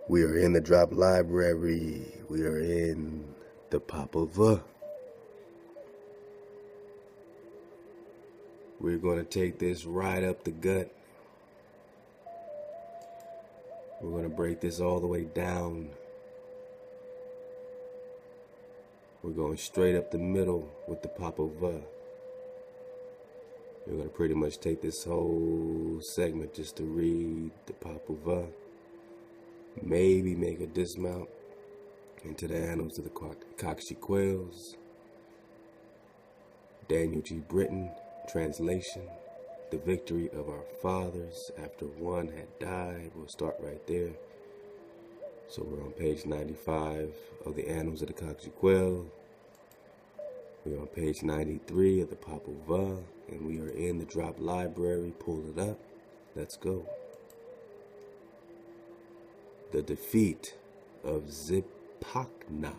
We are in the drop library. We are in the Popol. We're going to take this right up the gut. We're going to break this all the way down. We're going straight up the middle with the Popol. We're going to pretty much take this whole segment just to read the Popol. Maybe make a dismount into the annals of the Cakchiquels. Daniel G. Britton, translation, The Victory of Our Fathers After One Had Died. We'll start right there. So we're on page 95 of the Annals of the Cakchiquels. We're on page 93 of the Popol, and we are in the drop library. Pull it up. Let's go. The defeat of Zipacna.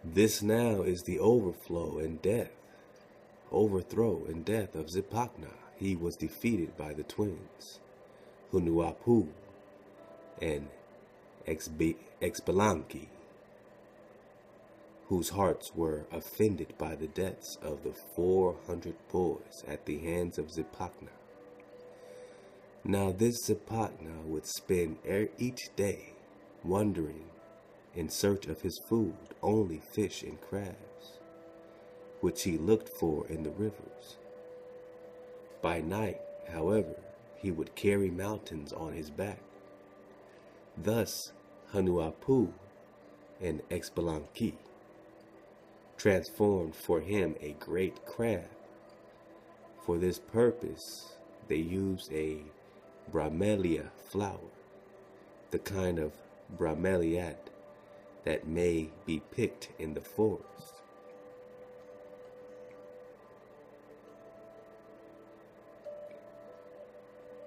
This now is the overthrow and death of Zipacna. He was defeated by the twins, Hunuapu and Expelanki, whose hearts were offended by the deaths of the 400 boys at the hands of Zipacna. Now this Zipacna would spend each day wandering in search of his food, only fish and crabs, which he looked for in the rivers. By night, however, he would carry mountains on his back. Thus, Hunuapu and Expelanki transformed for him a great crab. For this purpose, they used a bromelia flower, the kind of bromeliad that may be picked in the forest.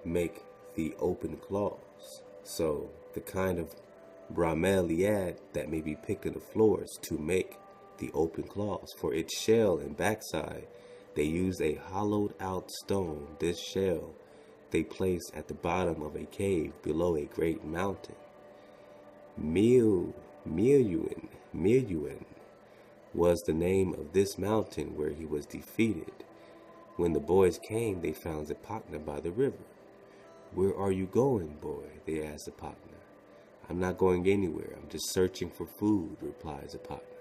Make the open claws. So the kind of bromeliad that may be picked in the floors to make the open claws. For its shell and backside, they used a hollowed out stone. This shell they placed at the bottom of a cave below a great mountain. Miryuin was the name of this mountain where he was defeated. When the boys came, they found Zipacna by the river. "Where are you going, boy?" they asked Zipacna. "I'm not going anywhere. I'm just searching for food," replied Zipacna.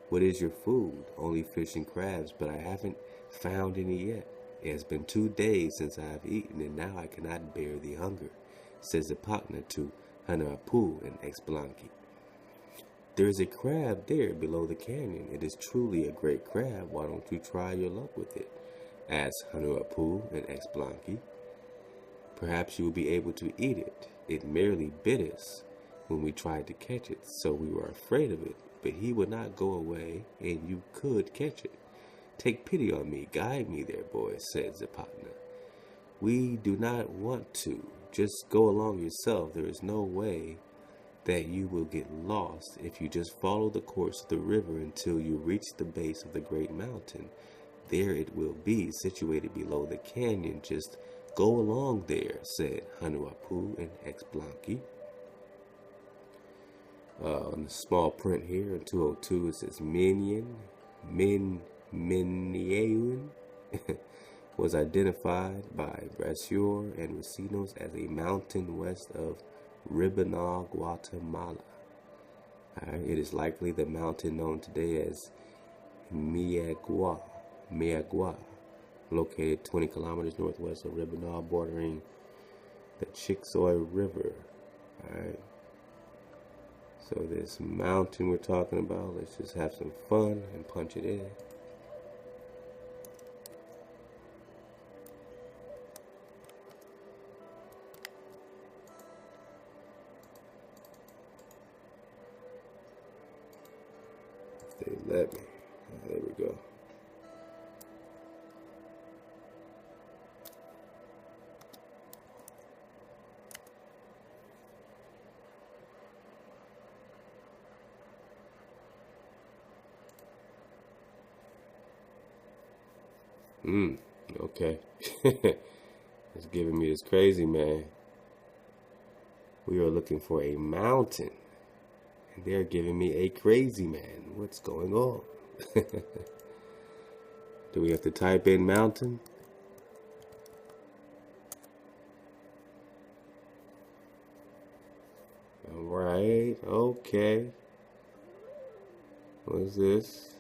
"What is your food?" "Only fish and crabs, but I haven't found any yet. It has been 2 days since I have eaten, and now I cannot bear the hunger," says Zipacna to Hunuapu and Expelanki. "There is a crab there below the canyon. It is truly a great crab. Why don't you try your luck with it?" asked Hunuapu and Expelanki. "Perhaps you will be able to eat it. It merely bit us when we tried to catch it, so we were afraid of it. But he would not go away, and you could catch it. Take pity on me. Guide me there, boys," said Zipacna. "We do not want to. Just go along yourself. There is no way that you will get lost if you just follow the course of the river until you reach the base of the great mountain. There it will be, situated below the canyon. Just go along there," said Hunuapu and Expelanki. On the small print here in 202, it says Minyeun was identified by Brasseur and Recinos as a mountain west of Ribanal, Guatemala. It is likely the mountain known today as Miagua, located 20 kilometers northwest of Ribanal, bordering the Cuzco River. Alright. So this mountain we're talking about, let's just have some fun and punch it in. If they let me. There we go. Okay. It's giving me this crazy, man. We are looking for a mountain. And they're giving me a crazy man. What's going on? Do we have to type in mountain? Alright, okay. What is this?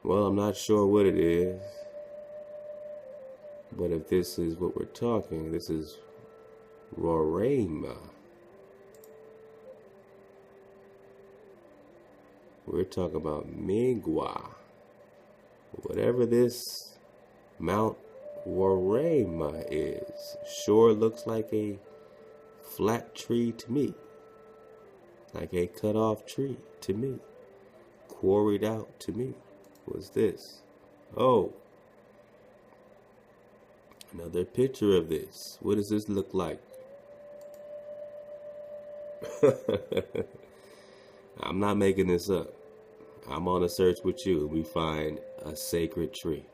Well, I'm not sure what it is. But if this is what we're talking, this is Roraima. We're talking about Migwa. Whatever this Mount Roraima is, sure looks like a flat tree to me. Like a cut off tree to me. Quarried out to me. What's this? Oh. Another picture of this. What does this look like? I'm not making this up. I'm on a search with you. We find a sacred tree.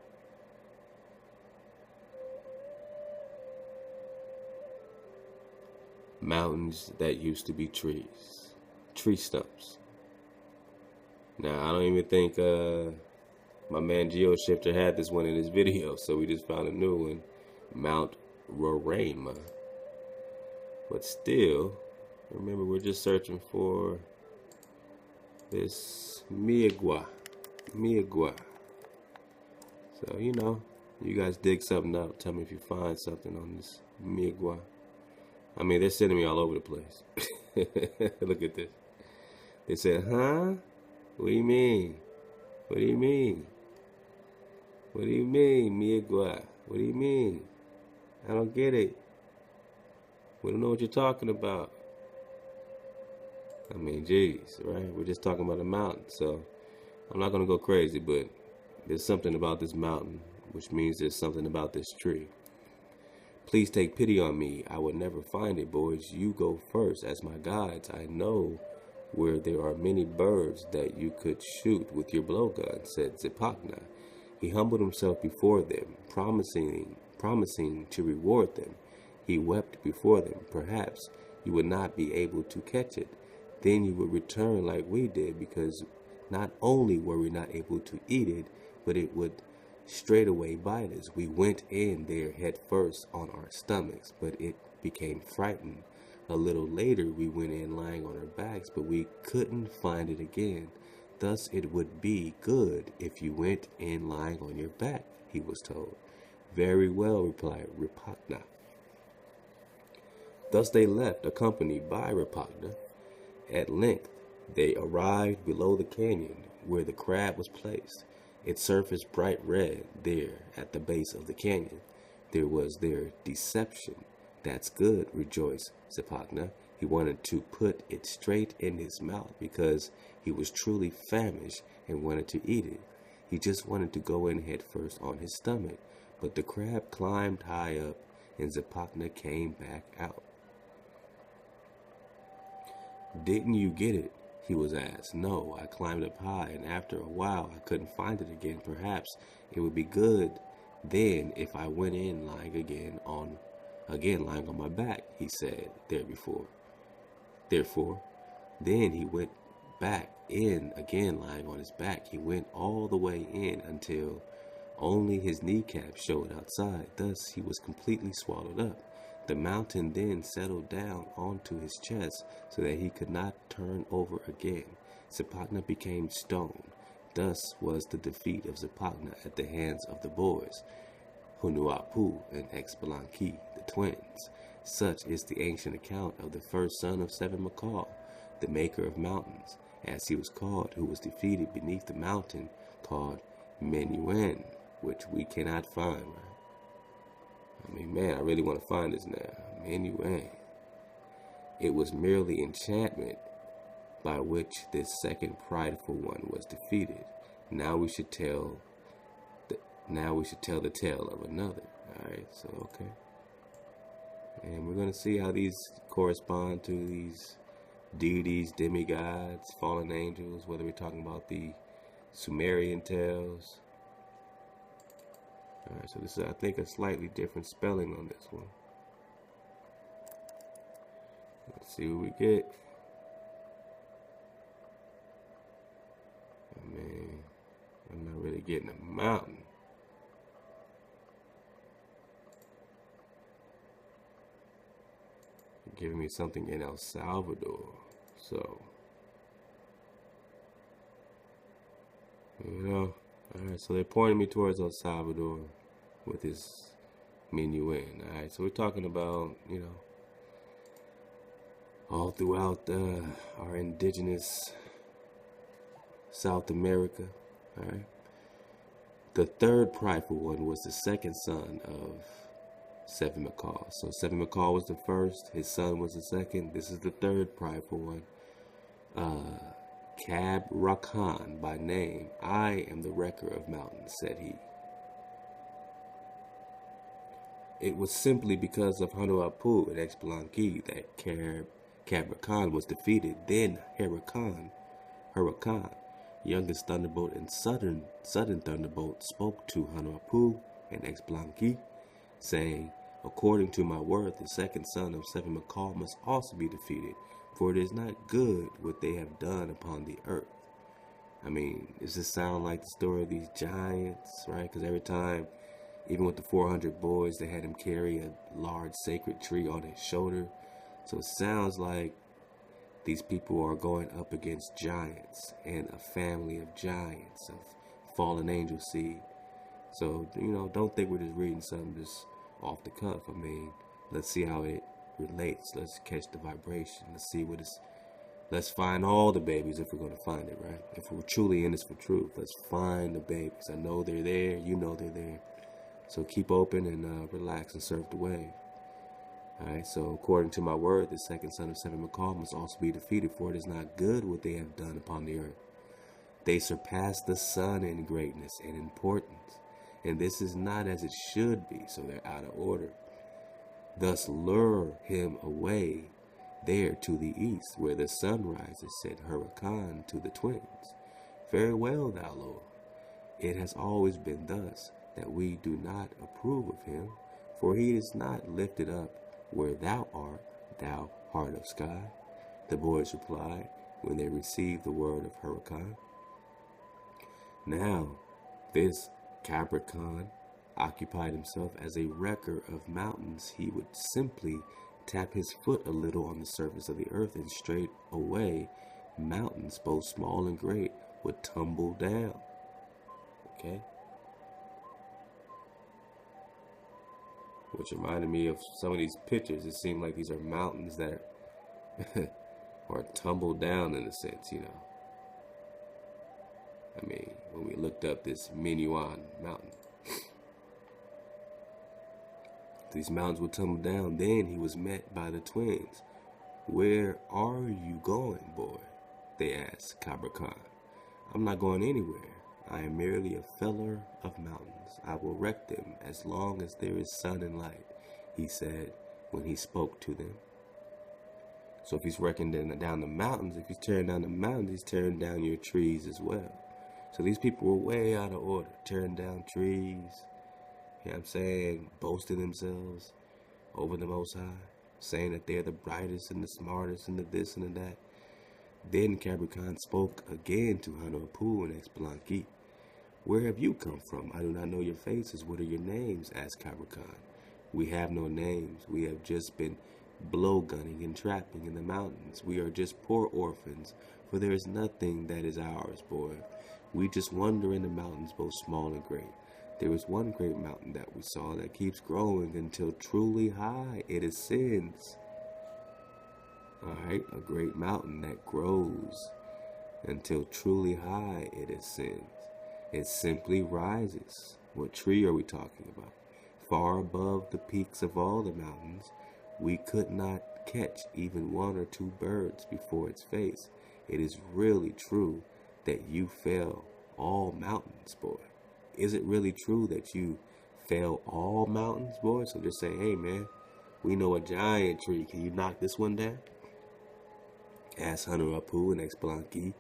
Mountains that used to be trees. Tree stumps. Now, I don't even think my man GeoShifter had this one in his video, so we just found a new one. Mount Roraima. But still, remember, we're just searching for this Miagua. So, you know, you guys dig something up. Tell me if you find something on this Miagua. I mean, they're sending me all over the place. Look at this. They said, huh? What do you mean? What do you mean? What do you mean, Miagua? What do you mean? I don't get it. We don't know what you're talking about. I mean, geez, right? We're just talking about a mountain, so I'm not going to go crazy, but there's something about this mountain, which means there's something about this tree. Please take pity on me. I would never find it, boys. You go first as my guides. I know where there are many birds that you could shoot with your blowgun, said Zipacna. He humbled himself before them, promising to reward them. He wept before them. Perhaps you would not be able to catch it. Then you would return like we did, because not only were we not able to eat it, but it would straightaway bite us. We went in there head first on our stomachs, but it became frightened. A little later, we went in lying on our backs, but we couldn't find it again. Thus, it would be good if you went in lying on your back, he was told. Very well, replied Rapagna. Thus they left, accompanied by Rapagna. At length, they arrived below the canyon where the crab was placed. Its surface bright red there at the base of the canyon. There was their deception. That's good, rejoiced Zipacna. He wanted to put it straight in his mouth because he was truly famished and wanted to eat it. He just wanted to go in head first on his stomach, but the crab climbed high up and Zipacna came back out. Didn't you get it? He was asked. No, I climbed up high, and after a while I couldn't find it again. Perhaps it would be good then if I went in lying on my back, he said Therefore, then he went back in again lying on his back. He went all the way in until only his kneecap showed outside. Thus he was completely swallowed up. The mountain then settled down onto his chest so that he could not turn over again. Zipacna became stone. Thus was the defeat of Zipacna at the hands of the boys, Hunuapu and Exbalanqui, the twins. Such is the ancient account of the first son of Seven Makal, the maker of mountains, as he was called, who was defeated beneath the mountain called Menuen, which we cannot find, right? I mean, man, I really want to find this now. Menuen. It was merely enchantment by which this second prideful one was defeated. Now we should tell the tale of another. All right, so okay. And we're going to see how these correspond to these deities, demigods, fallen angels, whether we're talking about the Sumerian tales. Alright, so this is, I think, a slightly different spelling on this one. Let's see what we get. Oh, man, I'm not really getting a mountain. They're giving me something in El Salvador. So, you know, alright, so they're pointing me towards El Salvador with this minuet. Alright, so we're talking about, you know, all throughout our indigenous South America. Alright, the third prideful one was the second son of Seven McCall. So Seven McCall was the first, his son was the second. This is the third prideful one. Kab-Rakan by name. I am the wrecker of mountains, said he. It was simply because of Hanuapu at Expalanqui that Kab-Rakan was defeated. Then Huracan, youngest thunderbolt and southern thunderbolt, spoke to Hanuapu and Expalanqui, saying, according to my word, the second son of Seven McCall must also be defeated, for it is not good what they have done upon the earth. I mean, does this sound like the story of these giants, right? Because every time, even with the 400 boys, they had him carry a large sacred tree on his shoulder. So it sounds like these people are going up against giants and a family of giants, of fallen angel seed. So, you know, don't think we're just reading something just off the cuff. I mean, let's see how it relates. Let's catch the vibration. Let's see what it's. Let's find all the babies if we're going to find it, right? If we're truly in this for truth, let's find the babies. I know they're there. You know they're there. So keep open and relax and surf the wave. Alright, so according to my word, the second son of Seven McCall must also be defeated, for it is not good what they have done upon the earth. They surpass the sun in greatness and importance, and this is not as it should be, so they're out of order. Thus lure him away there to the east, where the sun rises, said Huracan to the twins. Very well, thou Lord. It has always been thus, that we do not approve of him, for he is not lifted up where thou art, thou heart of sky. The boys replied when they received the word of Huracan. Now, this Kab-Rakan occupied himself as a wrecker of mountains. He would simply tap his foot a little on the surface of the earth, and straight away mountains, both small and great, would tumble down. Okay? Which reminded me of some of these pictures. It seemed like these are mountains that are tumbled down in a sense, you know. I mean, when we looked up this Minuan mountain, these mountains would tumble down. Then he was met by the twins. Where are you going, boy? They asked Kab-Rakan. I'm not going anywhere. I am merely a feller of mountains. I will wreck them as long as there is sun and light, he said when he spoke to them. So if he's wrecking down the mountains, if he's tearing down the mountains, he's tearing down your trees as well. So these people were way out of order, tearing down trees, you know what I'm saying, boasting themselves over the Most High, saying that they're the brightest and the smartest and the this and the that. Then Kab-Rakan spoke again to Hanuapu and Expalanqui. Where have you come from? I do not know your faces. What are your names? Asked Kab-Rakan. We have no names. We have just been blowgunning and trapping in the mountains. We are just poor orphans, for there is nothing that is ours, boy. We just wander in the mountains, both small and great. There is one great mountain that we saw that keeps growing until truly high it ascends. Alright, a great mountain that grows until truly high it ascends. It simply rises. What tree are we talking about? Far above the peaks of all the mountains, we could not catch even one or two birds before its face. It is really true that you fell all mountains, boy. Is it really true that you fell all mountains, boy? So just say, hey, man, We know a giant tree. Can you knock this one down? Asked Hanuapu and Explanqui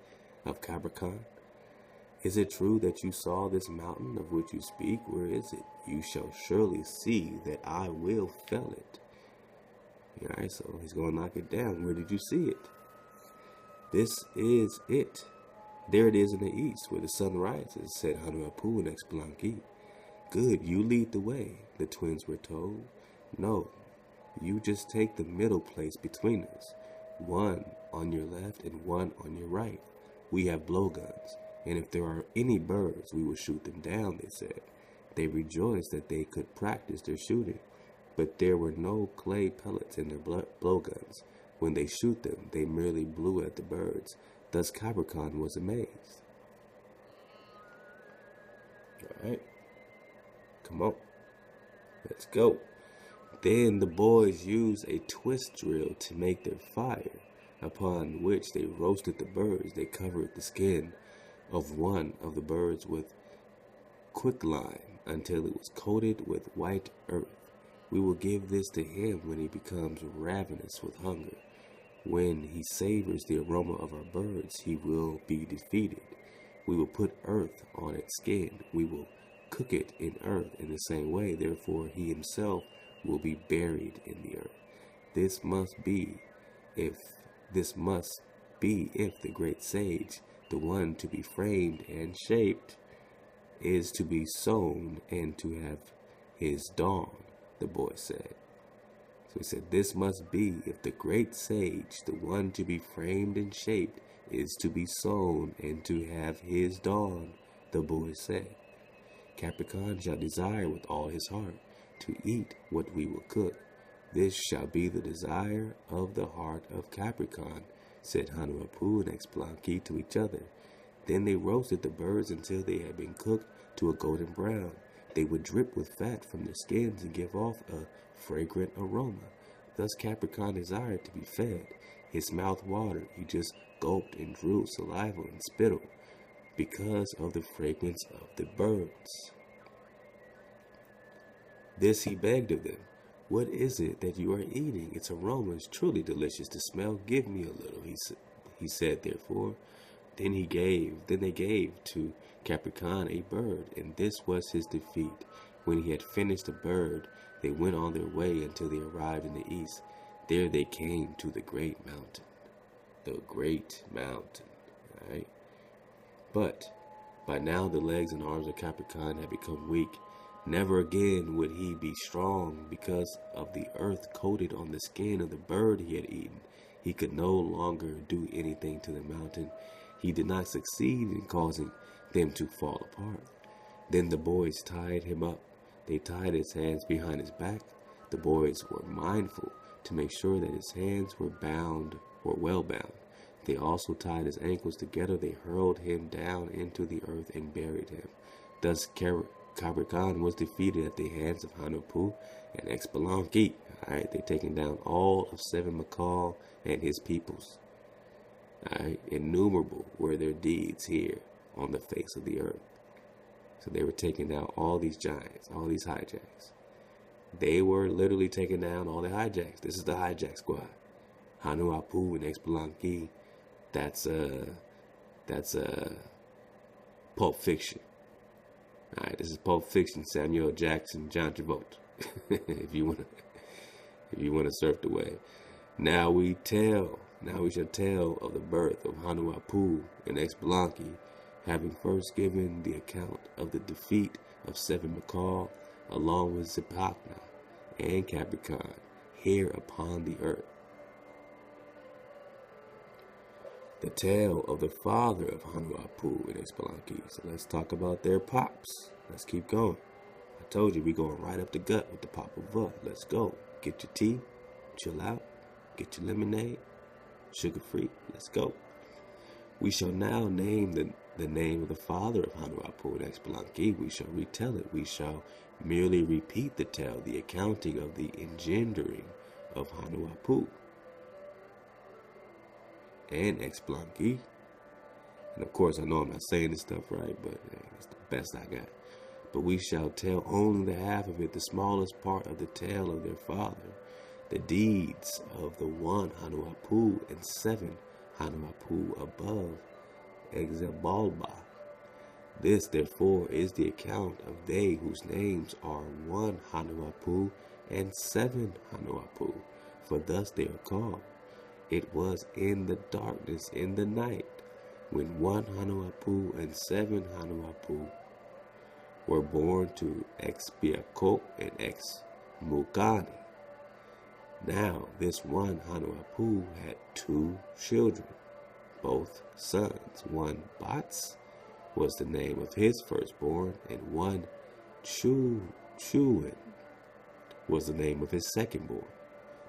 of Capricorn. Is it true that you saw this mountain of which you speak? Where is it? You shall surely see that I will fell it. Alright, so he's going to knock it down. Where did you see it? This is it. There it is in the east, where the sun rises, said Hanuapu and Explanqui. Good, you lead the way, the twins were told. No, you just take the middle place between us, one on your left and one on your right. We have blowguns, and if there are any birds, we will shoot them down, they said. They rejoiced that they could practice their shooting, but there were no clay pellets in their blowguns. When they shoot them, they merely blew at the birds. Thus Capricorn was amazed. All right. Come on. Let's go. Then the boys used a twist drill to make their fire, upon which they roasted the birds. They covered the skin of one of the birds with quicklime until it was coated with white earth. We will give this to him when he becomes ravenous with hunger. When he savors the aroma of our birds, he will be defeated. We will put earth on its skin. We will cook it in earth in the same way. Therefore, he himself will be buried in the earth. This must be if the great sage, the one to be framed and shaped, is to be sown and to have his dawn, the boy said. So he said, this must be if the great sage, the one to be framed and shaped, is to be sown and to have his dawn, the boy said. Capricorn shall desire with all his heart to eat what we will cook. This shall be the desire of the heart of Capricorn, said Hanuapu and Explanqui to each other. Then they roasted the birds until they had been cooked to a golden brown. They would drip with fat from their skins and give off a fragrant aroma. Thus Capricorn desired to be fed. His mouth watered. He just gulped and drew saliva and spittle because of the fragrance of the birds. This he begged of them. What is it that you are eating? Its aroma is truly delicious to smell. Give me a little, he said, therefore. Then they gave to Capricorn a bird, and this was his defeat. When he had finished the bird, they went on their way until they arrived in the east. There they came to the great mountain. The great mountain, right? But by now the legs and arms of Capricorn had become weak. Never again would he be strong because of the earth coated on the skin of the bird he had eaten. He could no longer do anything to the mountain. He did not succeed in causing them to fall apart. Then the boys tied him up. They tied his hands behind his back. The boys were mindful to make sure that his hands were well bound. They also tied his ankles together. They hurled him down into the earth and buried him. Thus Capricorn was defeated at the hands of Hanuapu and Explanqui. Alright, they taken down all of 7 Papal and his peoples. Alright, innumerable were their deeds here on the face of the earth. So they were taking down all these giants, all these hijacks. They were literally taking down all the hijacks. This is the hijack squad. Hanuapu and Explanqui. That's Pulp Fiction. Alright, this is Pulp Fiction, Samuel Jackson, John Travolta. if you wanna surf the wave. Now we shall tell of the birth of Hanuapu and Explanqui, having first given the account of the defeat of 7 Papal, along with Zipacna and Capricorn, here upon the earth. The tale of the father of Hanuapu and Explanqui. So let's talk about their pops. Let's keep going. I told you we going right up the gut with the Popol. Let's go. Get your tea, chill out, get your lemonade, sugar-free. Let's go. We shall now name the name of the father of Hanuapu and Explanqui. We shall retell it. We shall merely repeat the tale, the accounting of the engendering of Hanuapu and Explanqui. And of course, I know I'm not saying this stuff right, but it's the best I got. But we shall tell only the half of it, the smallest part of the tale of their father. the deeds of the one Hanuapu and 7 Hanuapu above Exebalba. This, therefore, is the account of they whose names are 1 Hanuapu and 7 Hanuapu, for thus they are called. It was in the darkness in the night, when 1 Hanuapu and 7 Hanuapu were born to Expiaco and Exmukani. Now this 1 Hanuapu had 2 children, both sons. 1 Bats was the name of his firstborn, and 1 Chuin was the name of his secondborn.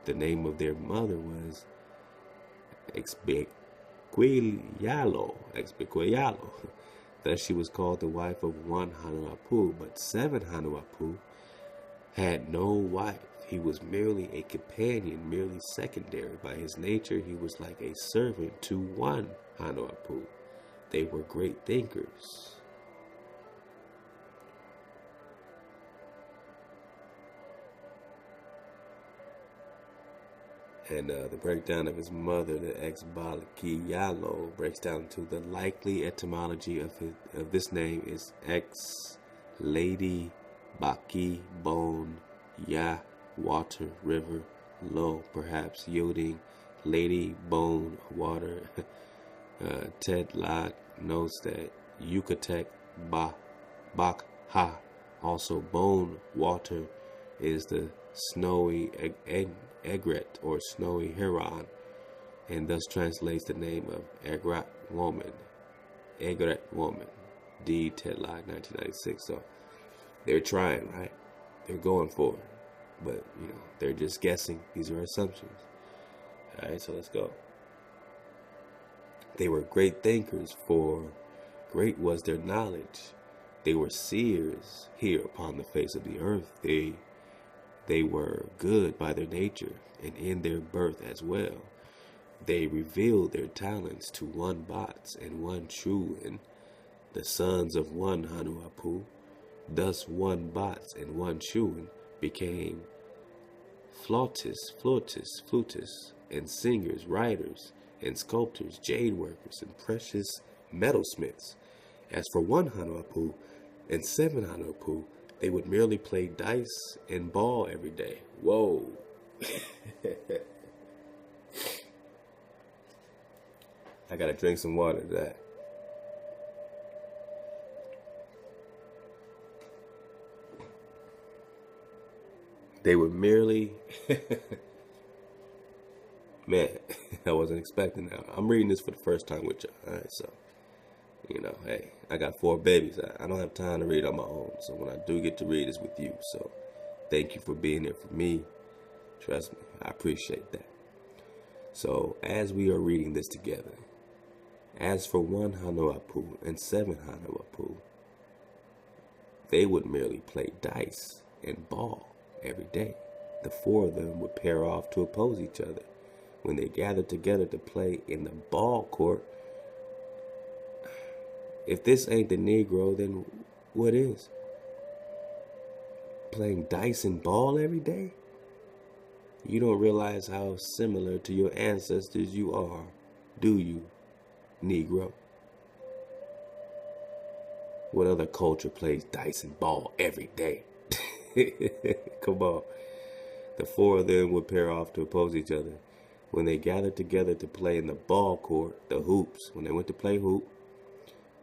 The name of their mother was Expiqueyalo. Thus she was called the wife of 1 Hanuapu, but 7 Hanuapu had no wife. He was merely a companion, merely secondary. By his nature, he was like a servant to 1 Hanuapu. They were great thinkers. And the breakdown of his mother, the Exbalkiyalo, breaks down to the likely etymology of this name is Ex Lady Baki Bone Ya Water River Lo, perhaps yielding Lady Bone Water. Ted Locke notes that Yucatec Bak Ha, also bone water, is the snowy egret or snowy heron, and thus translates the name of egret woman. D. Ted Locke, 1996. So they're trying, right? They're going for it, but they're just guessing. These are assumptions. All right, so let's go. They were great thinkers, for great was their knowledge. They were seers here upon the face of the earth. They were good by their nature, and in their birth as well. They revealed their talents to 1 Bats and 1 Chuin, the sons of 1 Hanuapu. Thus 1 Bats and 1 Chuin became flutists, and singers, writers, and sculptors, jade workers, and precious metalsmiths. As for 1 Hanuapu and 7 Hanuapu, they would merely play dice and ball every day. Whoa. I gotta drink some water to that. They would merely... Man, I wasn't expecting that. I'm reading this for the first time with you. All right, so, hey, I got 4 babies. I don't have time to read on my own. So when I do get to read, it's with you. So thank you for being there for me. Trust me, I appreciate that. So as we are reading this together, as for 1 Hanuapu and 7 Hanuapu, they would merely play dice and ball every day. The 4 of them would pair off to oppose each other. When they gathered together to play in the ball court, if this ain't the Negro, then what is? Playing dice and ball every day? You don't realize how similar to your ancestors you are, do you, Negro? What other culture plays dice and ball every day? Come on. The 4 of them would pair off to oppose each other. When they gathered together to play in the ball court, the hoops, when they went to play hoop,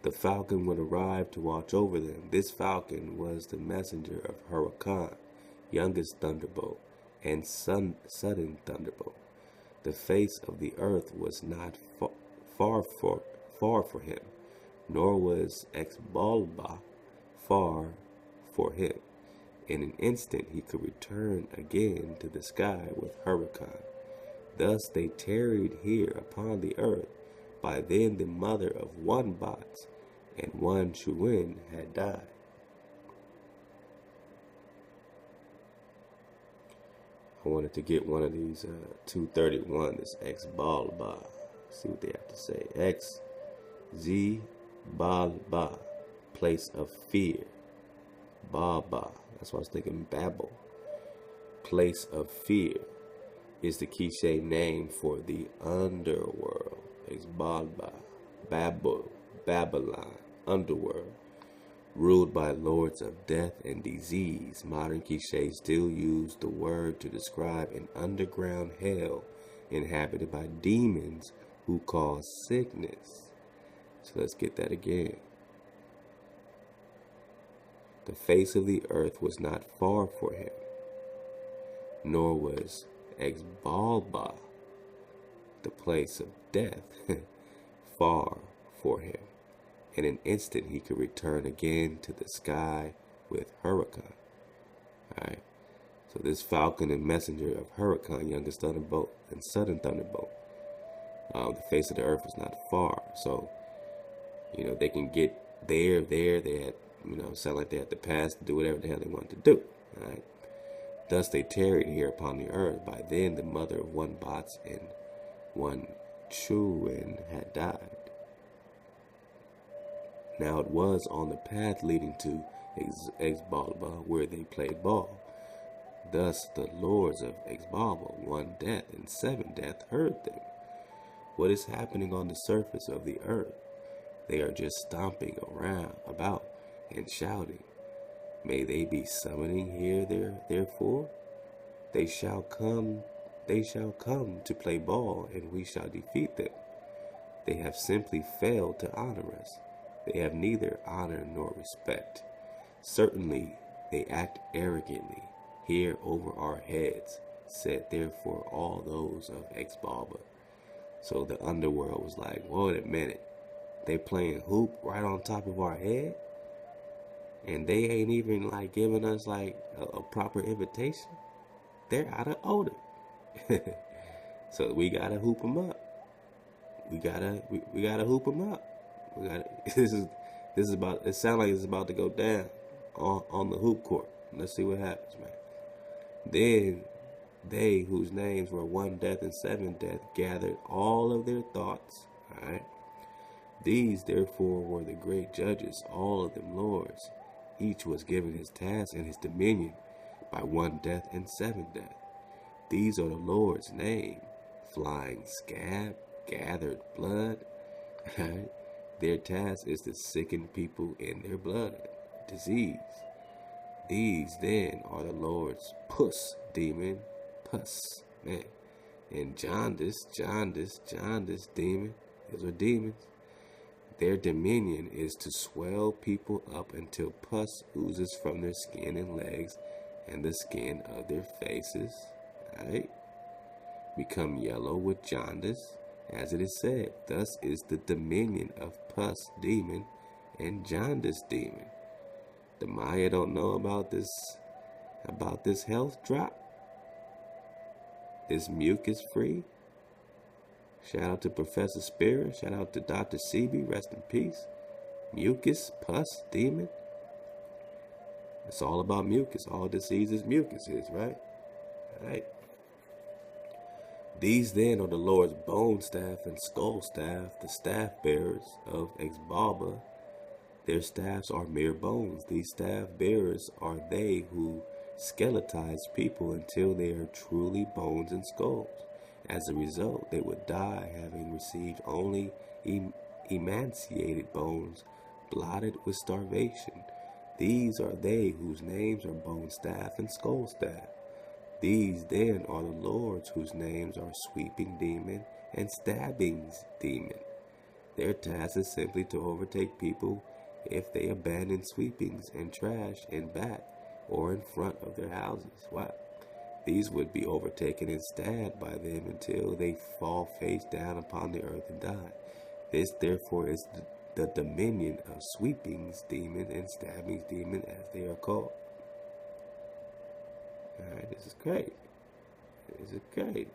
the falcon would arrive to watch over them. This falcon was the messenger of Huracan, youngest thunderbolt, and sudden thunderbolt. The face of the earth was not far for him, nor was Exbalba far for him. In an instant he could return again to the sky with Huracan. Thus they tarried here upon the earth. By then the mother of 1 Bats and 1 Chuin had died. I wanted to get one of these 231, this Exbalba. See what they have to say. Exbalba, place of fear. Baba, that's why I was thinking Babel. Place of fear. is the Quiche name for the underworld. Exbalba, Babylon, underworld, ruled by lords of death and disease. Modern Quiche still use the word to describe an underground hell inhabited by demons who cause sickness. So let's get that again. The face of the earth was not far for him, nor was Exbalba, the place of death, far for him. In an instant he could return again to the sky with Huracan. Alright, so this falcon and messenger of Huracan, youngest thunderbolt and sudden thunderbolt, the face of the earth was not far. So, they can get there. They had, sound like they had to pass to do whatever the hell they wanted to do. Alright. Thus they tarried here upon the earth. By then the mother of one Bots and one Chuan had died. Now it was on the path leading to Exbalba where they played ball. Thus the lords of Exbalba, 1 death and 7 death, heard them. What is happening on the surface of the earth? They are just stomping about and shouting. May they be summoning here therefore? They shall come to play ball, and we shall defeat them. They have simply failed to honor us. They have neither honor nor respect. Certainly they act arrogantly here over our heads, said therefore all those of Exbalba. So the underworld was like, wait a minute, they playing hoop right on top of our head? And they ain't even like giving us like a proper invitation? They're out of order. So we gotta hoop them up. We gotta hoop them up. This is about. It sounds like it's about to go down on the hoop court. Let's see what happens, man. Then they, whose names were 1 death and 7 death, gathered all of their thoughts. All right. These therefore were the great judges, all of them lords. Each was given his task and his dominion by 1 death and 7 death. These are the Lord's name: flying scab, gathered blood. Their task is to sicken people in their blood, disease. These then are the Lord's pus demon, pus, man, and jaundice demon. Those are demons. Their dominion is to swell people up until pus oozes from their skin and legs and the skin of their faces, right? Become yellow with jaundice, as it is said. Thus is the dominion of pus demon and jaundice demon. The Maya don't know about this health drop, this mucus free. Shout out to Professor Spirit. Shout out to Dr. CB. Rest in peace. Mucus, pus, demon. It's all about mucus. All diseases, mucus is, right? All right. These then are the Lord's bone staff and skull staff, the staff bearers of Exbalba. Their staffs are mere bones. These staff bearers are they who skeletize people until they are truly bones and skulls. As a result, they would die having received only emaciated bones, blotted with starvation. These are they whose names are bone staff and skull staff. These then are the lords whose names are sweeping demon and stabbings demon. Their task is simply to overtake people if they abandon sweepings and trash in back or in front of their houses. Wow. These would be overtaken and stabbed by them until they fall face down upon the earth and die. This therefore is the dominion of sweepings demon and stabbings demon, as they are called. Alright, this is great. This is great.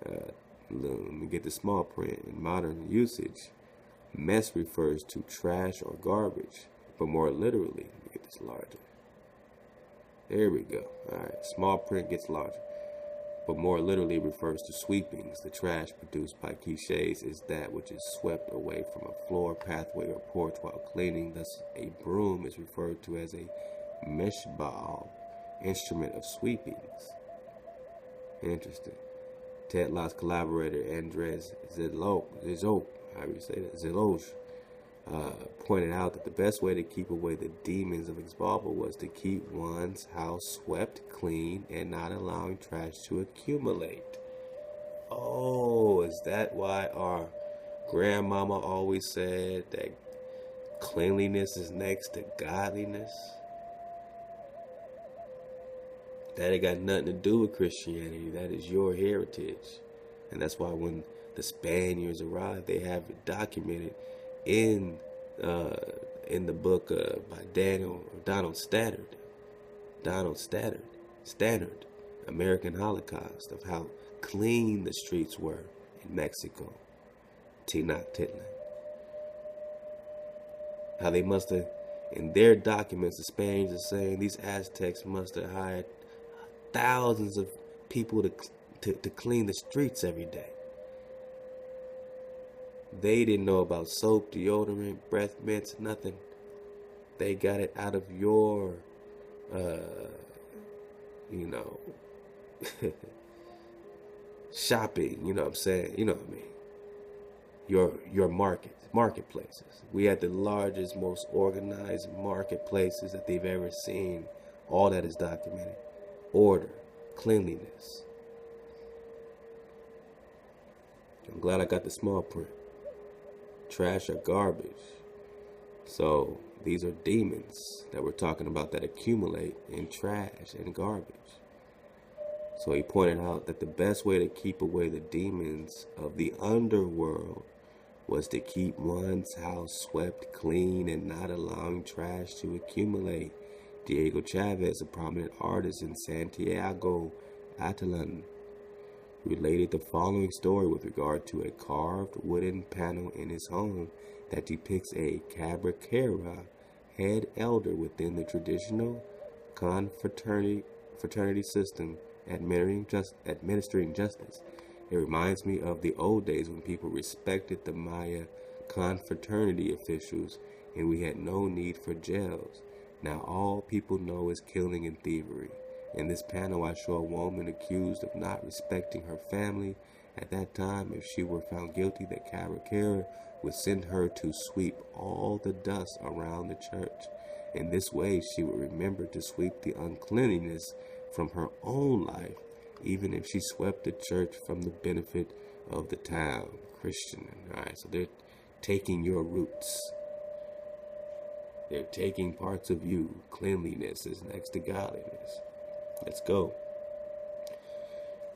Let me get the small print. In modern usage, mess refers to trash or garbage, but more literally, let me get this larger. There we go. Alright, small print gets larger, but more literally refers to sweepings. The trash produced by quiches is that which is swept away from a floor, pathway, or porch while cleaning. Thus, a broom is referred to as a meshbal, instrument of sweepings. Interesting. Tetlot's collaborator Andres Ziloj, however you say that, Ziloj, pointed out that the best way to keep away the demons of Exbalba was to keep one's house swept clean and not allowing trash to accumulate. Oh, is that why our grandmama always said that cleanliness is next to godliness? That ain't got nothing to do with Christianity. That is your heritage. And that's why when the Spaniards arrived, they have it documented in the book by Donald Stannard, Ame'rican Holocaust, of how clean the streets were in Mexico. Tenochtitlan. How they must have, in their documents, the Spaniards are saying these Aztecs must have hired thousands of people to clean the streets every day. They didn't know about soap, deodorant, breath mints, nothing. They got it out of your, shopping, you know what I'm saying? You know what I mean? Your marketplaces. We had the largest, most organized marketplaces that they've ever seen. All that is documented. Order, cleanliness. I'm glad I got the small print. Trash or garbage. So these are demons that we're talking about that accumulate in trash and garbage. So he pointed out that the best way to keep away the demons of the underworld was to keep one's house swept clean and not allowing trash to accumulate. Diego Chavez, a prominent artist in Santiago, Atalan, related the following story with regard to a carved wooden panel in his home that depicts a Cakchiquels head elder within the traditional confraternity system administering justice. It reminds me of the old days when people respected the Maya confraternity officials and we had no need for jails. Now all people know is killing and thievery. In this panel, I show a woman accused of not respecting her family. At that time, if she were found guilty, the Cakchiquels would send her to sweep all the dust around the church. In this way, she would remember to sweep the uncleanliness from her own life, even if she swept the church from the benefit of the town. Christian. All right, so they're taking your roots. They're taking parts of you. Cleanliness is next to godliness. Let's go.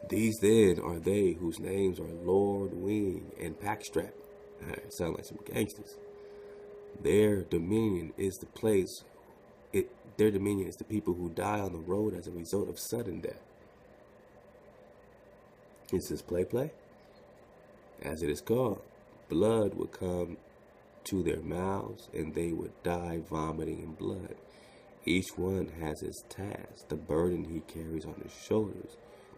These then are they whose names are Lord, Wing, and Packstrap. All right, sound like some gangsters. Their dominion is the place. Their dominion is the people who die on the road as a result of sudden death. Is this play? As it is called, blood would come to their mouths, and they would die vomiting in blood. Each one has his task, the burden he carries on his shoulders.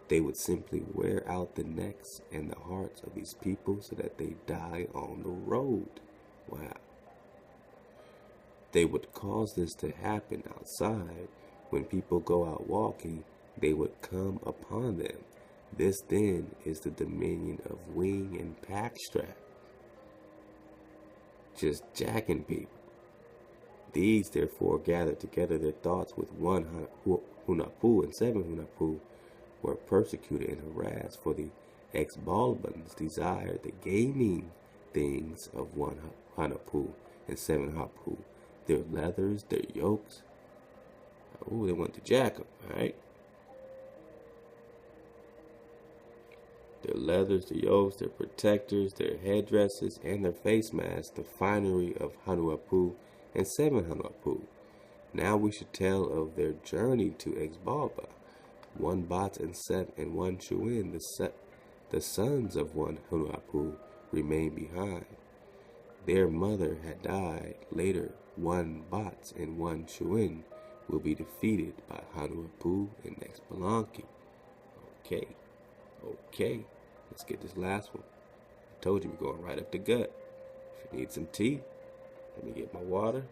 They would simply wear out the necks and the hearts of these people so that they die on the road. Wow. They would cause this to happen outside. When people go out walking, they would come upon them. This then is the dominion of Wing and Packstrap. Just jacking people. These therefore gathered together their thoughts with one Hunahpu, and 7 Hunahpu were persecuted and harassed, for the Exbalbans desired the gaming things of 1 Hunahpu and 7 Hunahpu, their leathers, their yokes. Oh, they want to jack them, right? Their leathers, their yokes, their protectors, their headdresses, and their face masks, the finery of Hunahpu and 7 Hunahpu. Now we should tell of their journey to Exbalba. 1 Bat and 1 Chuin, the sons of 1 Hunahpu, remained behind. Their mother had died. Later, 1 Bat and 1 Chuin will be defeated by Hunahpu and Exbalanki. Okay. Let's get this last one. I told you we're going right up the gut. If you need some tea, let me get my water.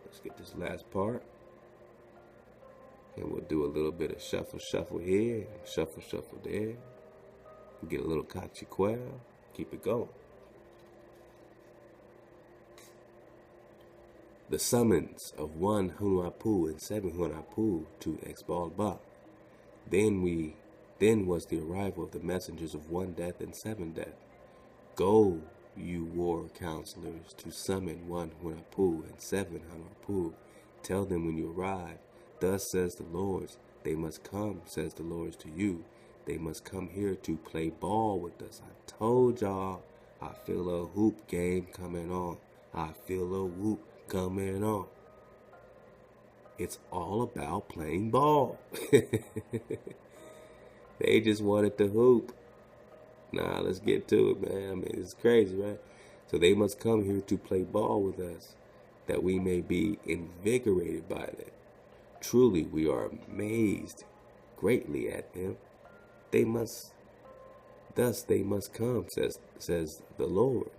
Let's get this last part. And we'll do a little bit of shuffle here, shuffle there. Get a little Cakchiquels, keep it going. The summons of 1 Hunahpu and 7 Hunahpu to Exbalba. Then was the arrival of the messengers of 1 death and 7 death. Go, you war counselors, to summon 1 Hunahpu and 7 Hunahpu. Tell them when you arrive, thus says the Lord, they must come, says the Lord to you. They must come here to play ball with us. I told y'all, I feel a hoop game coming on. I feel a whoop coming on. It's all about playing ball. They just wanted to hoop. Nah, let's get to it, man. I mean, it's crazy, right? So they must come here to play ball with us, that we may be invigorated by them. Truly, we are amazed greatly at them. Thus they must come, says the Lord.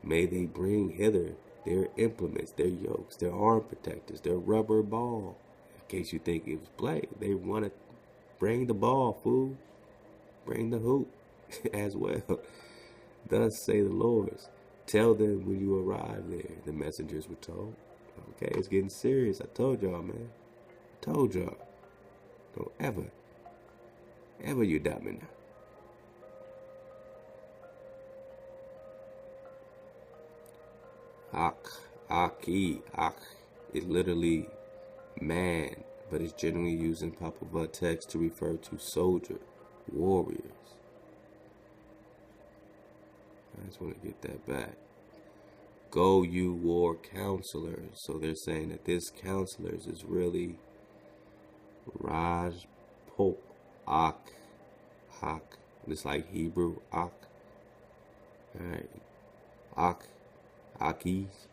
May they bring hither their implements, their yokes, their arm protectors, their rubber ball. In case you think it was play, they want to bring the ball, fool. Bring the hoop as well. Thus say the Lord. Tell them when you arrive there, the messengers were told. Okay, it's getting serious. I told y'all, man. I told y'all. Don't ever you doubt me now. Ak is literally man, but it's generally used in Popol text to refer to soldier, warriors. I just want to get that back. Go, you war counselors. So they're saying that this counselors is really Raj Pop Ak. It's like Hebrew Ak. Alright. Akis.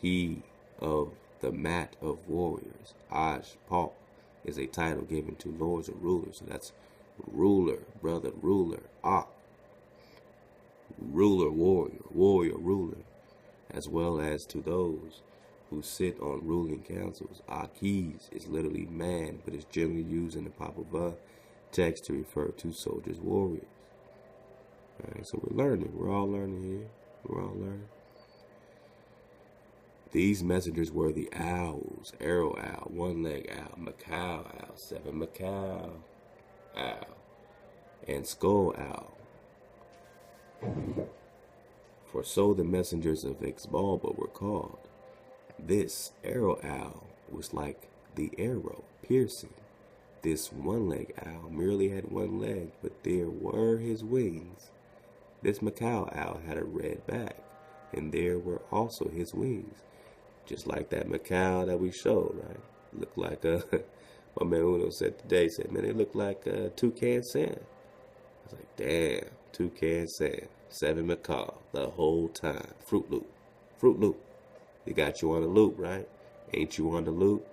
He of the mat of warriors. Aj Pop is a title given to lords or rulers. So that's ruler, brother, ruler. Ak. Ruler, warrior, ruler. As well as to those who sit on ruling councils. Akis is literally man, but is generally used in the Popol text to refer to soldiers, warriors. Alright, so we're learning. We're all learning here. We're all learning. These messengers were the owls, arrow owl, one-leg owl, macaw owl, 7 macaw owl, and skull owl. For so the messengers of Exbalba were called. This arrow owl was like the arrow, piercing. This one-leg owl merely had 1 leg, but there were his wings. This macaw owl had a red back, and there were also his wings. Just like that macaw that we showed, right? Looked like my man Uno said today, man, it looked like toucan sand. I was like, damn, toucan sand. 7 macaw the whole time. Fruit Loop. They got you on the loop, right? Ain't you on the loop?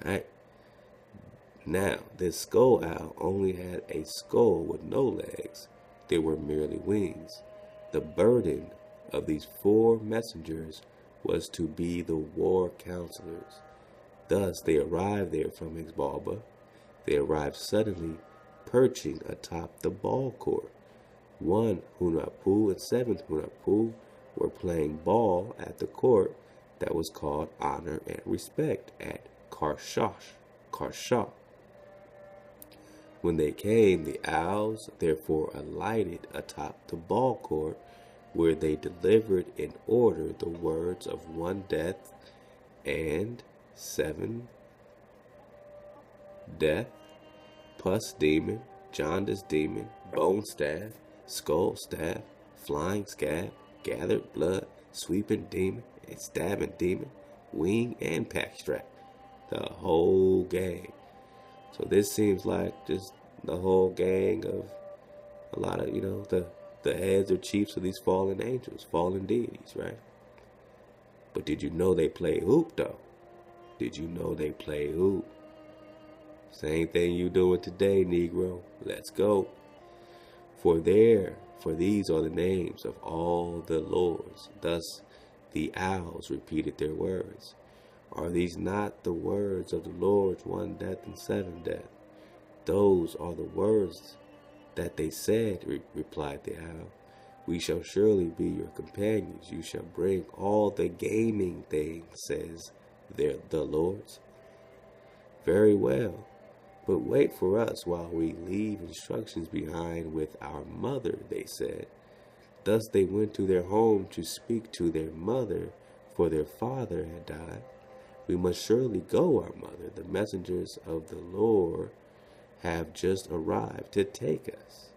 Alright. Now, this skull owl only had a skull with no legs. They were merely wings. The burden of these 4 messengers was to be the war counselors. Thus, they arrived there from Exbalba. They arrived suddenly, perching atop the ball court. 1 Hunahpu and 7 Hunahpu were playing ball at the court that was called Honor and Respect at Karshah. When they came, the owls therefore alighted atop the ball court, where they delivered in order the words of 1 death and 7 death, pus demon, jaundice demon, bone staff, skull staff, flying scab, gathered blood, sweeping demon, and stabbing demon, wing and pack strap. The whole gang. So this seems like just the whole gang of a lot of, the heads or chiefs of these fallen angels, fallen deities, right? But did you know they play hoop, though? Did you know they play hoop? Same thing you doing today, Negro. Let's go. For these are the names of all the lords. Thus the owls repeated their words. Are these not the words of the Lord's 1 death and 7 death? Those are the words that they said, replied the owl. We shall surely be your companions. You shall bring all the gaming things, says the Lord's. Very well, but wait for us while we leave instructions behind with our mother, they said. Thus they went to their home to speak to their mother, for their father had died. We must surely go, our mother. The messengers of the Lord have just arrived to take us.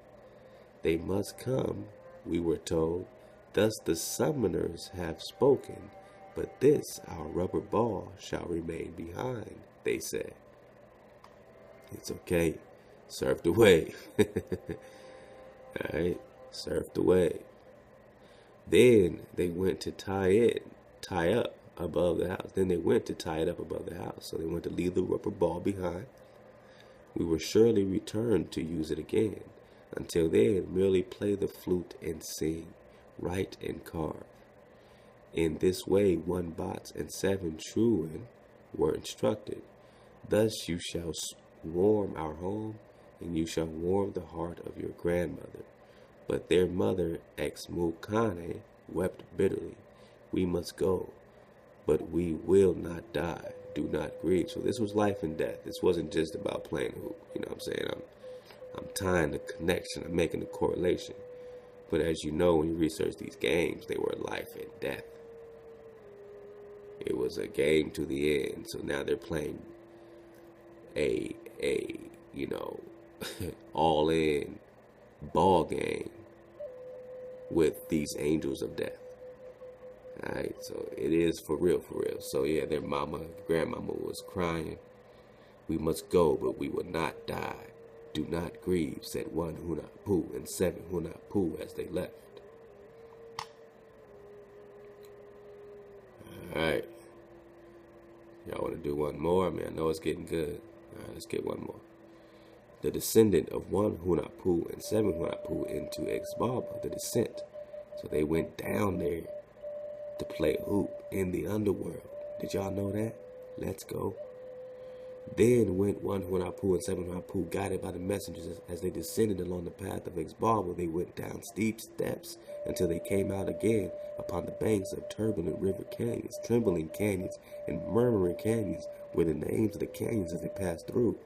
They must come, we were told. Thus the summoners have spoken, but this, our rubber ball, shall remain behind, they said. It's okay. Surfed away. Alright, surfed away. Then they went to tie up above the house. Then they went to tie it up above the house. So they went to leave the rubber ball behind. We will surely return to use it again. Until then, merely play the flute and sing, write and carve. In this way, 1 bots and 7 truant were instructed. Thus you shall warm our home, and you shall warm the heart of your grandmother. But their mother, Ex-Mukane, wept bitterly. We must go, but we will not die. Do not grieve. So this was life and death. This wasn't just about playing hoop. You know what I'm saying? I'm tying the connection. I'm making the correlation. But as you know, when you research these games, they were life and death. It was a game to the end. So now they're playing a all in ball game with these angels of death. Alright, so it is for real, for real. So yeah, their grandmama was crying. We must go, but we will not die. Do not grieve, said 1 Hunahpu and 7 Hunahpu as they left. Alright. Y'all want to do one more? I mean, I know it's getting good. Alright, let's get one more. The descendant of 1 Hunahpu and 7 Hunahpu into Exbaba, the descent. So they went down there to play hoop in the underworld. Did y'all know that? Let's go. Then went 1 Hunahpu and 7 Hunahpu, guided by the messengers as they descended along the path of Exbaba. They went down steep steps until they came out again upon the banks of turbulent river canyons. Trembling canyons and murmuring canyons were the names of the canyons as they passed through.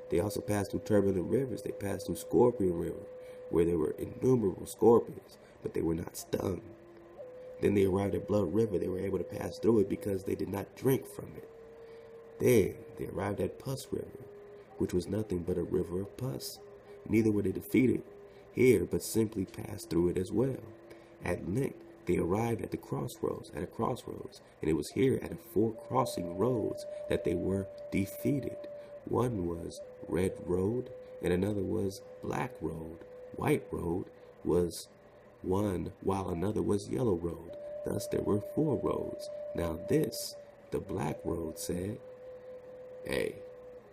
They also passed through turbulent rivers. They passed through Scorpion River, where there were innumerable scorpions, but they were not stung. Then they arrived at Blood River. They were able to pass through it because they did not drink from it. Then they arrived at Pus River, which was nothing but a river of pus. Neither were they defeated here, but simply passed through it as well. At length, they arrived at a crossroads, and it was here at 4 crossing roads that they were defeated. One was Red Road, and another was Black Road. White Road was one, while another was Yellow Road. Thus there were 4 roads. Now this, the Black Road said, hey,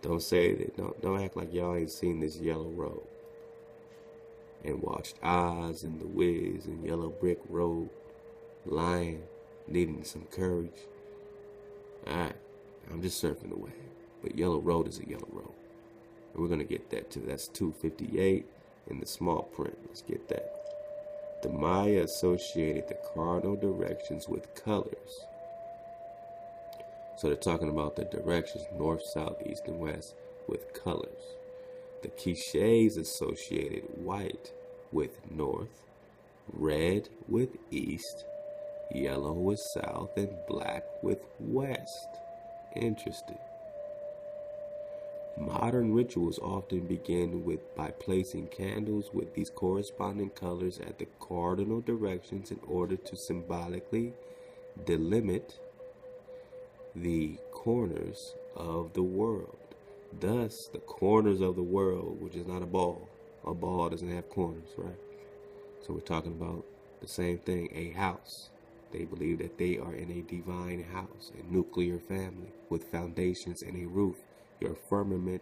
don't say that, don't act like y'all ain't seen this Yellow Road and watched Oz and the Wiz and Yellow Brick Road, Lion, needing some courage. Alright, I'm just surfing the wave. But Yellow Road is a Yellow Road. And we're going to get that too. That's 258 in the small print. Let's get that. The Maya associated the cardinal directions with colors. So they're talking about the directions north, south, east, and west with colors. The Quiches associated white with north, red with east, yellow with south, and black with west. Interesting. Modern rituals often begin by placing candles with these corresponding colors at the cardinal directions in order to symbolically delimit the corners of the world. Thus, the corners of the world, which is not a ball. A ball doesn't have corners, right? So we're talking about the same thing, a house. They believe that they are in a divine house, a nuclear family with foundations and a roof. Your firmament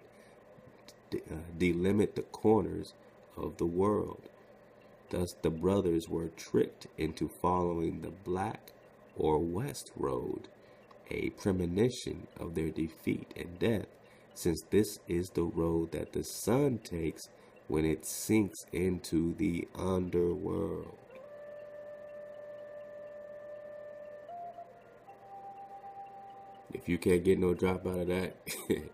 delimit the corners of the world. Thus the brothers were tricked into following the black or west road a premonition of their defeat and death, since this is the road that the sun takes when it sinks into the underworld. If you can't get no drop out of that, then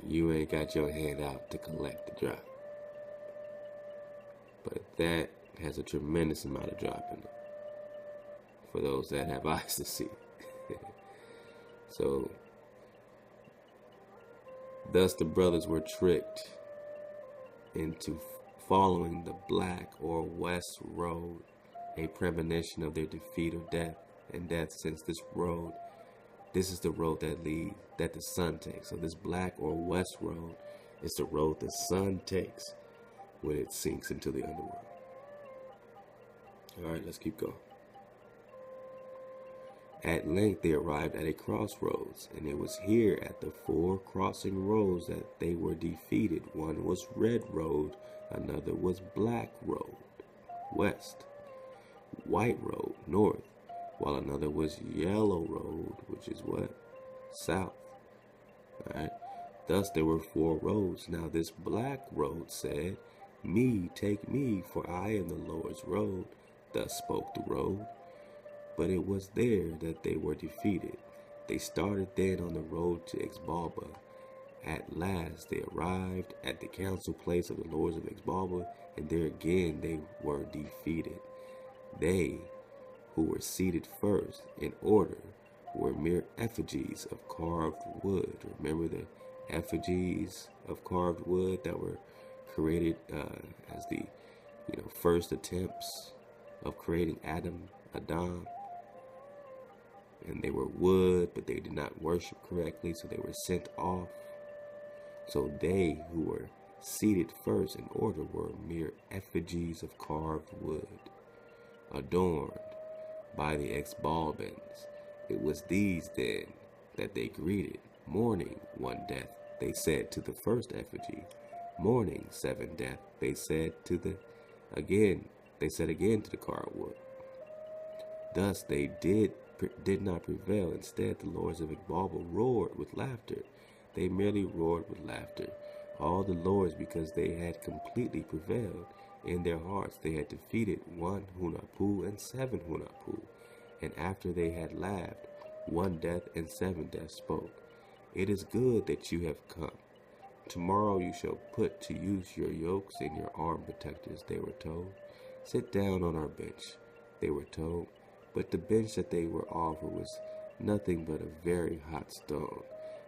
you ain't got your hand out to collect the drop. But that has a tremendous amount of drop in it for those that have eyes to see. So, thus the brothers were tricked into following the black or west road, a premonition of their defeat or death and death, since this is the road that the sun takes. So this black or west road is the road the sun takes when it sinks into the underworld. All right, let's keep going. At length they arrived at a crossroads, and it was here at the 4 crossing roads that they were defeated. One was red road, another was black road, west, white road, north, while another was yellow road, which is what? South. All right. Thus there were 4 roads. Now this black road said, "Me, take me, for I am the Lord's road." Thus spoke the road. But it was there that they were defeated. They started then on the road to Exbalba. At last they arrived at the council place of the lords of Exbalba, and there again they were defeated. They who were seated first in order were mere effigies of carved wood. Remember the effigies of carved wood that were created as the first attempts of creating Adam. And they were wood, but they did not worship correctly, so they were sent off. So they who were seated first in order were mere effigies of carved wood, adorned by the Exbalbans. It was these then that they greeted. Mourning 1 death, they said to the first effigy. Mourning 7 death, they said again to the carved wood. Thus they did not prevail. Instead, the lords of Exbalba roared with laughter. They merely roared with laughter. All the lords, because they had completely prevailed in their hearts. They had defeated 1 Hunahpu and 7 Hunahpu. And after they had laughed, 1 death and 7 death spoke. It is good that you have come. Tomorrow you shall put to use your yokes and your arm protectors, they were told. Sit down on our bench, they were told. But the bench that they were offered was nothing but a very hot stone,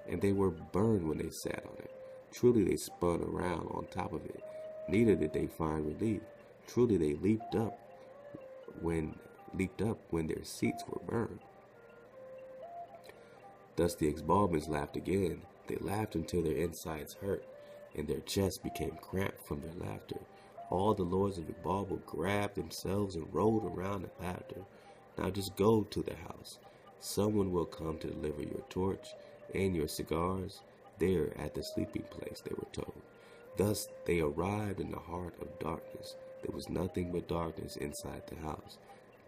and they were burned when they sat on it. Truly they spun around on top of it. Neither did they find relief. Truly they leaped up when their seats were burned. Thus the Exbalbans laughed again. They laughed until their insides hurt, and their chests became cramped from their laughter. All the lords of Exbalba grabbed themselves and rolled around in laughter. Now just go to the house. Someone will come to deliver your torch and your cigars there at the sleeping place, they were told. Thus they arrived in the heart of darkness. There was nothing but darkness inside the house.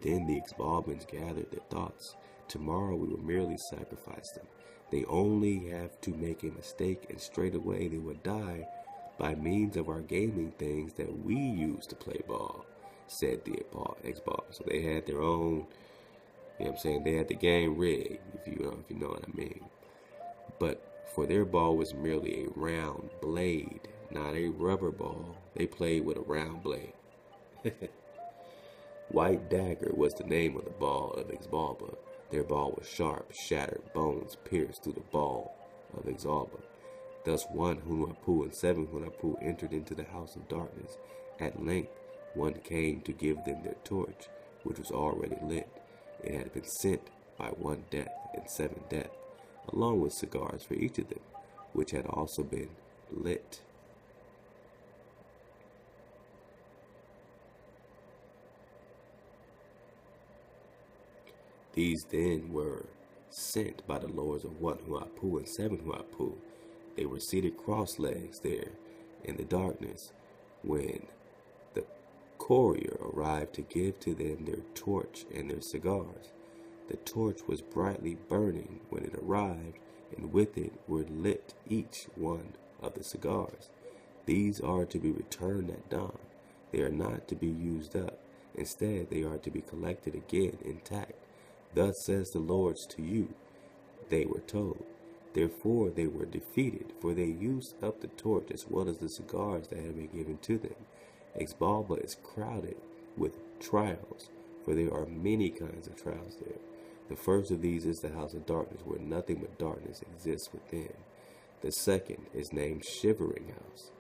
Then the Exbalbans gathered their thoughts. Tomorrow we will merely sacrifice them. They only have to make a mistake, and straightway they will die by means of our gaming things that we use to play ball, said the Exbalbans. So they had their own, they had the game rigged, if you know what I mean. But for their ball was merely a round blade, not a rubber ball. They played with a round blade. White Dagger was the name of the ball of Exbalba. Their ball was sharp, shattered bones pierced through the ball of Exbalba. Thus 1 Hunahpu and 7 Hunahpu entered into the house of darkness. At length one came to give them their torch, which was already lit. It had been sent by 1 death and 7 death, along with cigars for each of them, which had also been lit. These then were sent by the lords of 1 Hunahpu and 7 Hunahpu. They were seated cross-legs there in the darkness when the courier arrived to give to them their torch and their cigars. The torch was brightly burning when it arrived, and with it were lit each one of the cigars. These are to be returned at dawn. They are not to be used up. Instead, they are to be collected again intact. Thus says the Lord to you, they were told. Therefore they were defeated, for they used up the torch as well as the cigars that had been given to them. Exbalba is crowded with trials, for there are many kinds of trials there. The first of these is the house of darkness, where nothing but darkness exists within. The second is named Shivering House,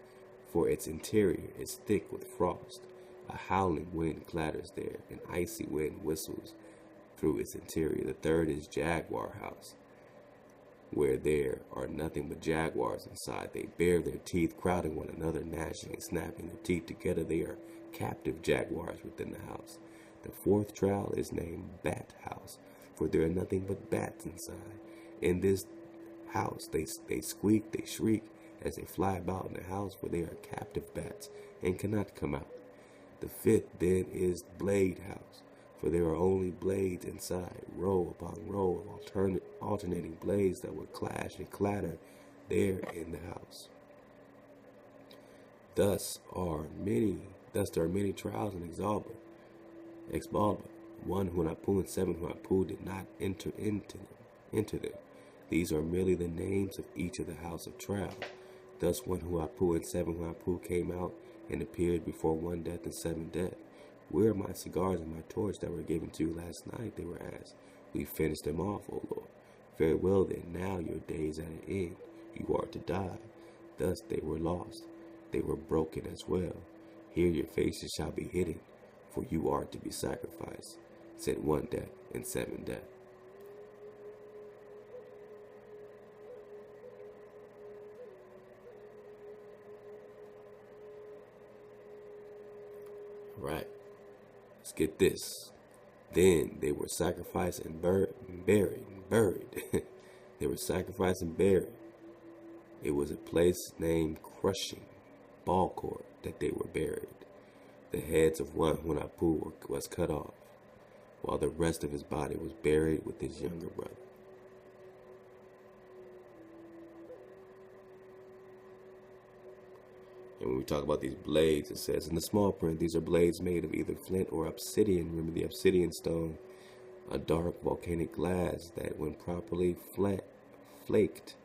for its interior is thick with frost. A howling wind clatters there, an icy wind whistles through its interior. The third is Jaguar House, where there are nothing but jaguars inside. They bare their teeth, crowding one another, gnashing and snapping their teeth together. They are captive jaguars within the house. The fourth trial is named Bat House, for there are nothing but bats inside. In this house they squeak, they shriek as they fly about in the house, for they are captive bats and cannot come out. The fifth then is Blade House, for there are only blades inside, row upon row of alternating blades that would clash and clatter there in the house. Thus there are many trials in Exbalba. 1 Hunahpu and 7 Hunahpu did not enter them. These are merely the names of each of the house of trial. Thus 1 Hunahpu and 7 Hunahpu came out and appeared before 1 Death and 7 Death. Where are my cigars and my torch that were given to you last night? They were asked. We finished them off, O Lord. Very well then, now your day is at an end. You are to die. Thus they were lost. They were broken as well. Here your faces shall be hidden, for you are to be sacrificed, said 1 Death and 7 Death. Right. Let's get this. Then they were sacrificed and buried. They were sacrificed and buried. It was a place named Crushing, Ball Court, that they were buried. The heads of 1 Hunahpu was cut off, while the rest of his body was buried with his younger brother. And when we talk about these blades, it says in the small print, these are blades made of either flint or obsidian. Remember the obsidian stone, a dark volcanic glass that, when properly flaked,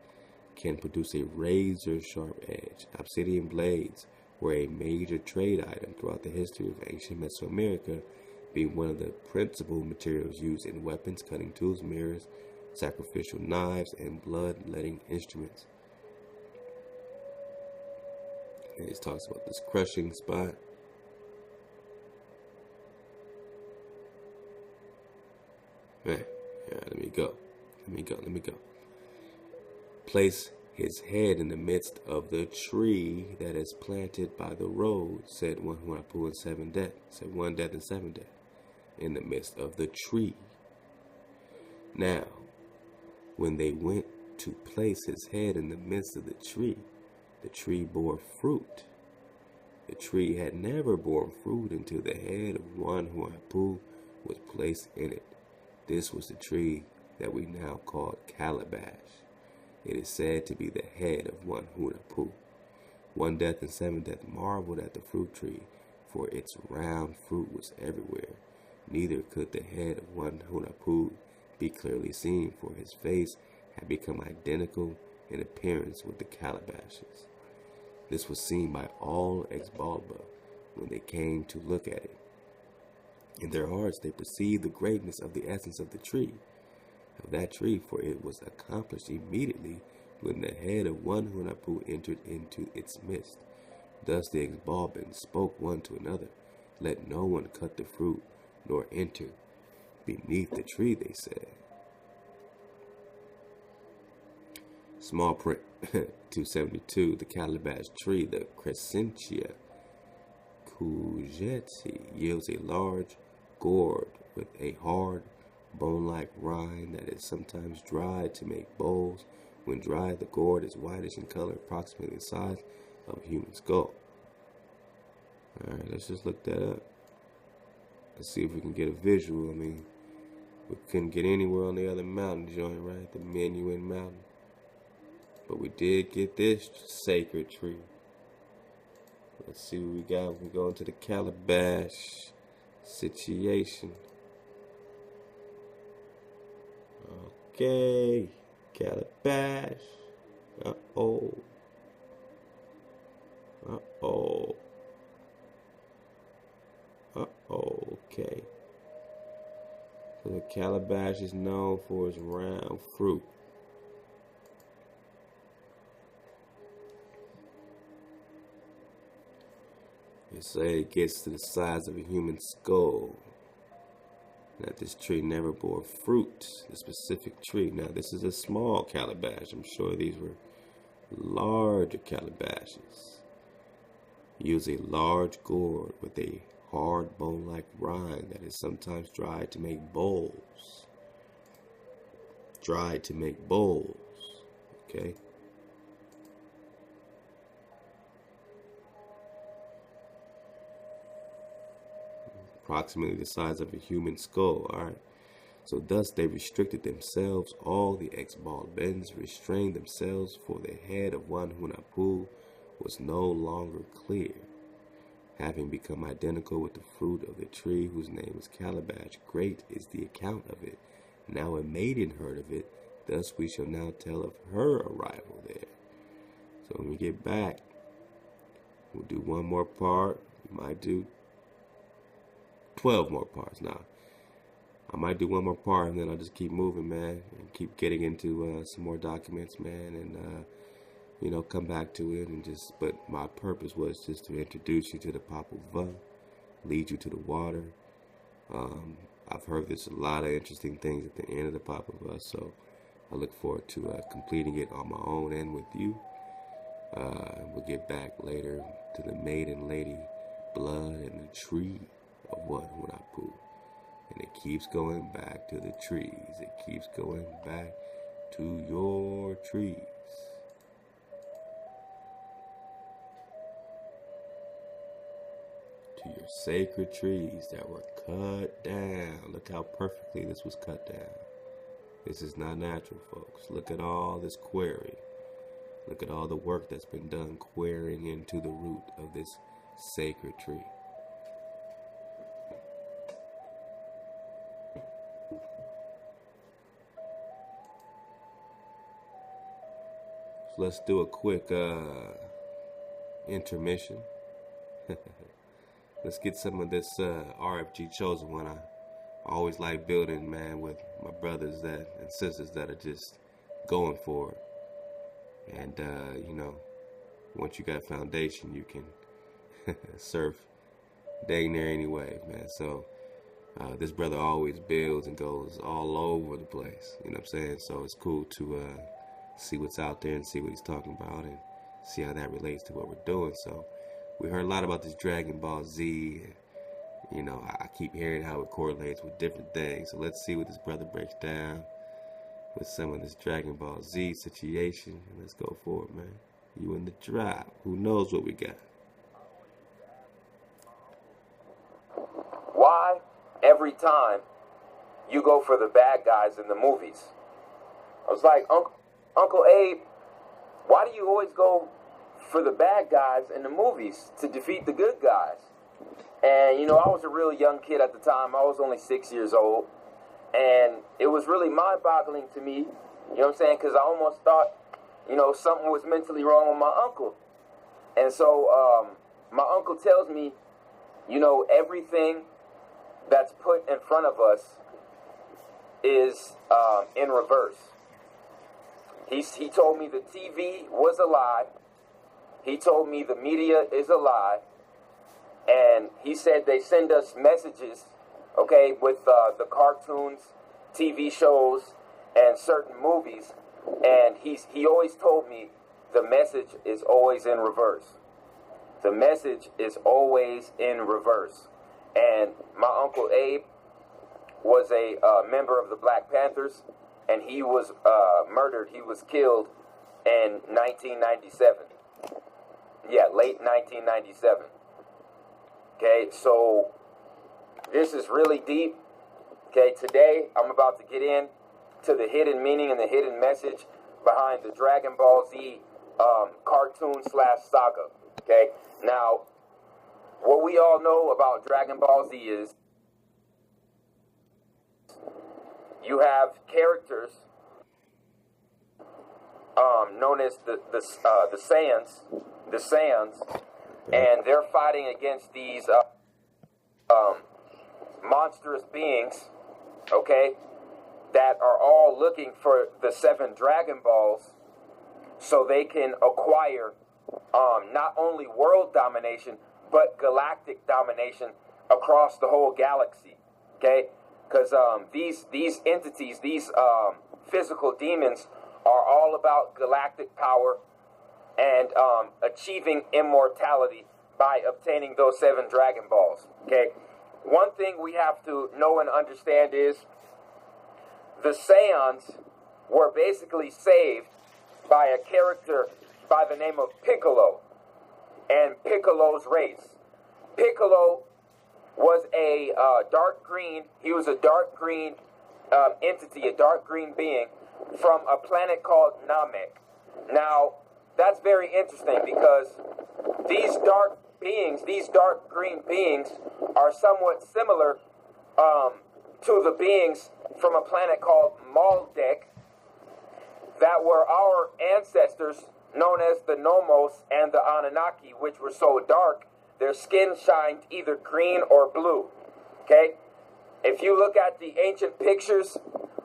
can produce a razor-sharp edge. Obsidian blades were a major trade item throughout the history of ancient Mesoamerica, being one of the principal materials used in weapons, cutting tools, mirrors, sacrificial knives, and blood-letting instruments. And it talks about this crushing spot. Let me go. Place his head in the midst of the tree that is planted by the road, said 1 Hunahpu and 7 Death. Said 1 Death and 7 Death. In the midst of the tree. Now, when they went to place his head in the midst of the tree bore fruit. The tree had never borne fruit until the head of 1 Hunahpu was placed in it. This was the tree that we now call Calabash. It is said to be the head of 1 Hunahpu. 1 Death and 7 Death marveled at the fruit tree, for its round fruit was everywhere. Neither could the head of 1 Hunahpu be clearly seen, for his face had become identical in appearance with the calabashes. This was seen by all Exbalba when they came to look at it. In their hearts they perceived the greatness of the essence of that tree, for it was accomplished immediately when the head of 1 Hunahpu entered into its midst. Thus the Exbalbans spoke one to another, let no one cut the fruit, nor enter beneath the tree, they said. Small print, 272, the calabash tree, the Crescentia Cujeti, yields a large gourd with a hard, bone-like rind that is sometimes dried to make bowls. When dried, the gourd is whitish in color, approximately the size of a human skull. Alright, let's just look that up. Let's see if we can get a visual. We couldn't get anywhere on the other mountain joint, right? The Menuhin Mountain. But we did get this sacred tree. Let's see what we got. We go into the calabash situation. Okay, calabash. Uh-oh. Uh-oh. Uh-oh, okay. So the calabash is known for its round fruit. They say it gets to the size of a human skull. That this tree never bore fruit, the specific tree. Now, this is a small calabash. I'm sure these were larger calabashes. Use a large gourd with a hard bone-like rind that is sometimes dried to make bowls. Dried to make bowls, okay? Approximately the size of a human skull, alright? So thus they restricted themselves. All the ex-Baalbens restrained themselves, for the head of one Hunahpu was no longer clear, having become identical with the fruit of the tree whose name is calabash. Great is the account of it. Now a maiden heard of it, thus we shall now tell of her arrival there. So when we get back, we'll do one more part. We might do 12 more parts. Now, I might do one more part and then I'll just keep moving, man, and keep getting into some more documents, man, and you know, come back to it and just, but my purpose was just to introduce you to the Popol, lead you to the water. I've heard there's a lot of interesting things at the end of the Popol, so I look forward to completing it on my own and with you. We'll get back later to the maiden lady, blood, and the tree of one Hunahpu. And it keeps going back to the trees. It keeps going back to your trees. To your sacred trees that were cut down. Look how perfectly this was cut down. This is not natural, folks. Look at all this quarry. Look at all the work that's been done quarrying into the root of this sacred tree. So let's do a quick intermission. Let's get some of this RFG Chosen One. I always like building, man, with my brothers and sisters that are just going for it. And, you know, once you got a foundation, you can surf dang near any wave, man. So this brother always builds and goes all over the place. You know what I'm saying? So it's cool to see what's out there and see what he's talking about and see how that relates to what we're doing. So we heard a lot about this Dragon Ball Z. You know, I keep hearing how it correlates with different things. So let's see what this brother breaks down with some of this Dragon Ball Z situation. And let's go for it, man. You in the drop. Who knows what we got? Why, every time, you go for the bad guys in the movies? I was like, Uncle Abe, why do you always go for the bad guys in the movies to defeat the good guys? And, you know, I was a real young kid at the time. I was only 6 years old. And it was really mind-boggling to me, you know what I'm saying? Because I almost thought, you know, something was mentally wrong with my uncle. And so my uncle tells me, you know, everything that's put in front of us is in reverse. He told me the TV was a lie. He told me the media is a lie. And he said they send us messages, okay, with the cartoons, TV shows, and certain movies. And he always told me the message is always in reverse. The message is always in reverse. And my Uncle Abe was a member of the Black Panthers, and he was murdered. He was killed in 1997. Yeah, late 1997. Okay, so this is really deep, Okay, today I'm about to get in to the hidden meaning and the hidden message behind the Dragon Ball Z cartoon slash saga. Okay, now what we all know about Dragon Ball Z is you have characters known as the Saiyans, and they're fighting against these monstrous beings, okay, that are all looking for the 7 Dragon Balls so they can acquire not only world domination but galactic domination across the whole galaxy, okay? Because these entities, these physical demons, are all about galactic power and achieving immortality by obtaining those 7 Dragon Balls, okay? One thing we have to know and understand is the Saiyans were basically saved by a character by the name of Piccolo and Piccolo's race. Piccolo was a dark green, he was a dark green entity, a dark green being from a planet called Namek. Now, that's very interesting because these dark beings, these dark green beings, are somewhat similar to the beings from a planet called Maldek that were our ancestors, known as the Nomos and the Anunnaki, which were so dark, their skin shined either green or blue, okay? If you look at the ancient pictures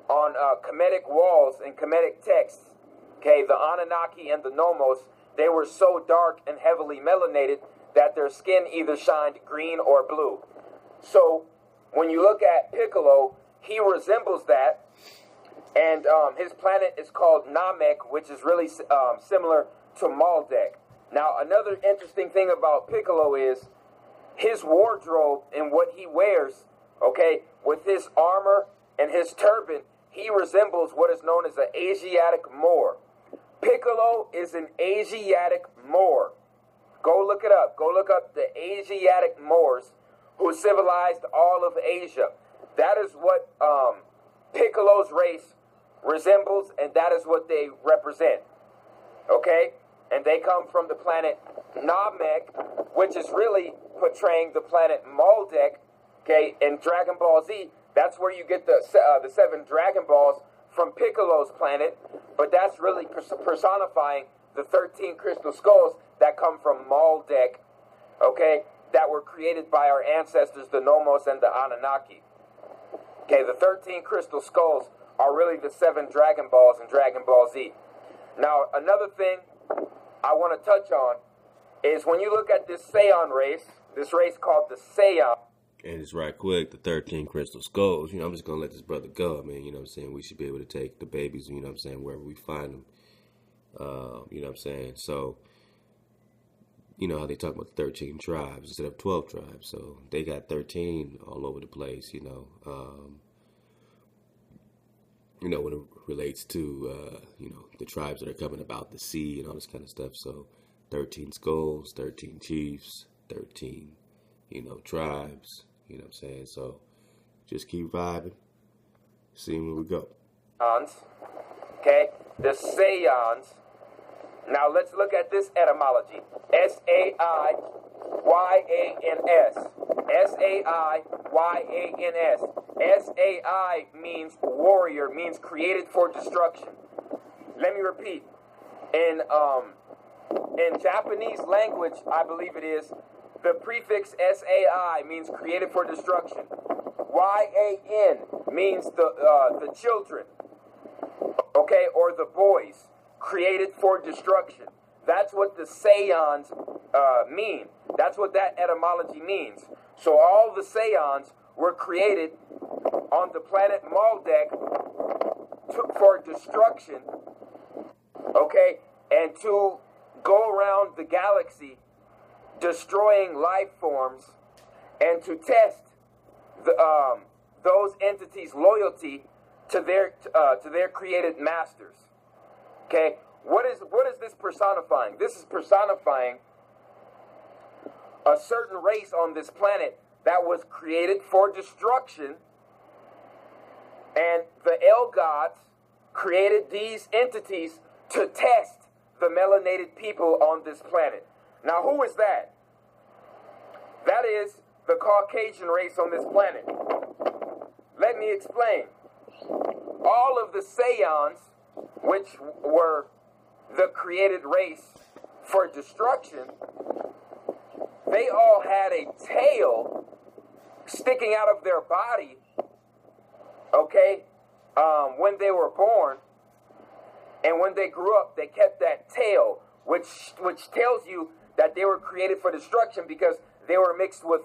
on Kemetic walls and Kemetic texts, okay, the Anunnaki and the Nomos, they were so dark and heavily melanated that their skin either shined green or blue. So when you look at Piccolo, he resembles that, and his planet is called Namek, which is really similar to Maldek. Now, another interesting thing about Piccolo is his wardrobe and what he wears, okay, with his armor and his turban, he resembles what is known as an Asiatic Moor. Piccolo is an Asiatic Moor. Go look it up. Go look up the Asiatic Moors who civilized all of Asia. That is what Piccolo's race resembles, and that is what they represent. Okay? And they come from the planet Namek, which is really portraying the planet Maldek. Okay? In Dragon Ball Z, that's where you get the 7 Dragon Balls from Piccolo's planet, but that's really personifying the 13 crystal skulls that come from Maldek, okay, that were created by our ancestors, the Nomos and the Anunnaki. Okay, the 13 crystal skulls are really the 7 Dragon Balls in Dragon Ball Z. Now, another thing I want to touch on is when you look at this Saiyan race, this race called the Saiyan. And it's right quick, the 13 crystal skulls. You know, I'm just going to let this brother go. I mean, you know what I'm saying? We should be able to take the babies, you know what I'm saying, wherever we find them. You know what I'm saying? So, you know how they talk about 13 tribes instead of 12 tribes. So they got 13 all over the place, you know. You know, when it relates to, you know, the tribes that are coming about the sea and all this kind of stuff. So 13 skulls, 13 chiefs, 13, you know, tribes. You know what I'm saying? So just keep vibing, seeing where we go. Okay, the Saiyans. Now let's look at this etymology. S-A-I-Y-A-N-S. S-A-I-Y-A-N-S. S-A-I means warrior, means created for destruction. Let me repeat. In Japanese language, I believe it is, the prefix S-A-I means created for destruction. Y-A-N means the children, okay, or the boys, created for destruction. That's what the Saiyans mean. That's what that etymology means. So all the Saiyans were created on the planet Maldek for destruction, okay, and to go around the galaxy destroying life forms and to test those entities' loyalty to their created masters. Okay, what is this personifying? This is personifying a certain race on this planet that was created for destruction And the El gods created these entities to test the melanated people on this planet. Now, who is that? That is the Caucasian race on this planet. Let me explain. All of the Saiyans, which were the created race for destruction, they all had a tail sticking out of their body, okay, when they were born. And when they grew up, they kept that tail, which tells you that they were created for destruction because they were mixed with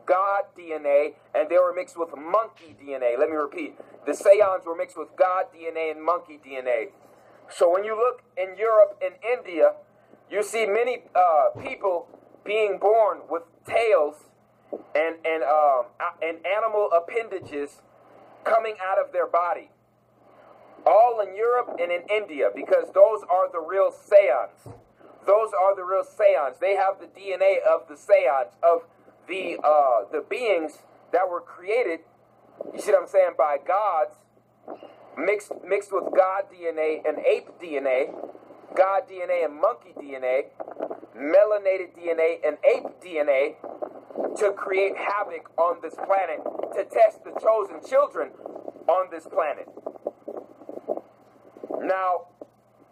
God DNA and they were mixed with monkey DNA. Let me repeat. The Saiyans were mixed with God DNA and monkey DNA. So when you look in Europe and India, you see many people being born with tails and animal appendages coming out of their body. All in Europe and in India, because those are the real Saiyans. Those are the real Saiyans. They have the DNA of the Saiyans, of the beings that were created, you see what I'm saying, by gods, mixed with God DNA and ape DNA, God DNA and monkey DNA, melanated DNA and ape DNA, to create havoc on this planet, to test the chosen children on this planet. Now,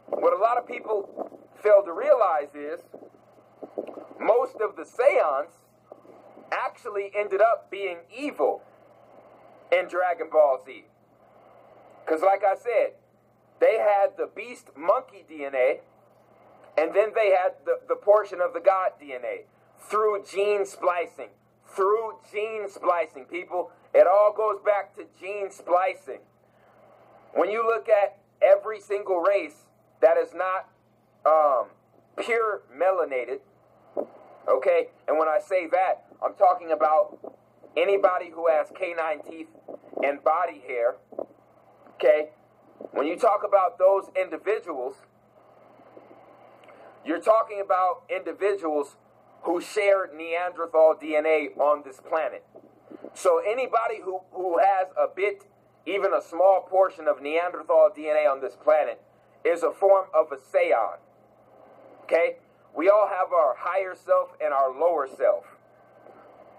what a lot of people fail to realize is most of the Saiyans actually ended up being evil in Dragon Ball Z. Because like I said, they had the beast monkey DNA, and then they had the portion of the God DNA through gene splicing. Through gene splicing, people. It all goes back to gene splicing. When you look at every single race that is not pure melanated, okay? And when I say that, I'm talking about anybody who has canine teeth and body hair, okay? When you talk about those individuals, you're talking about individuals who shared Neanderthal DNA on this planet. So anybody who has a bit, even a small portion of Neanderthal DNA on this planet is a form of a Saiyan. Okay? We all have our higher self and our lower self.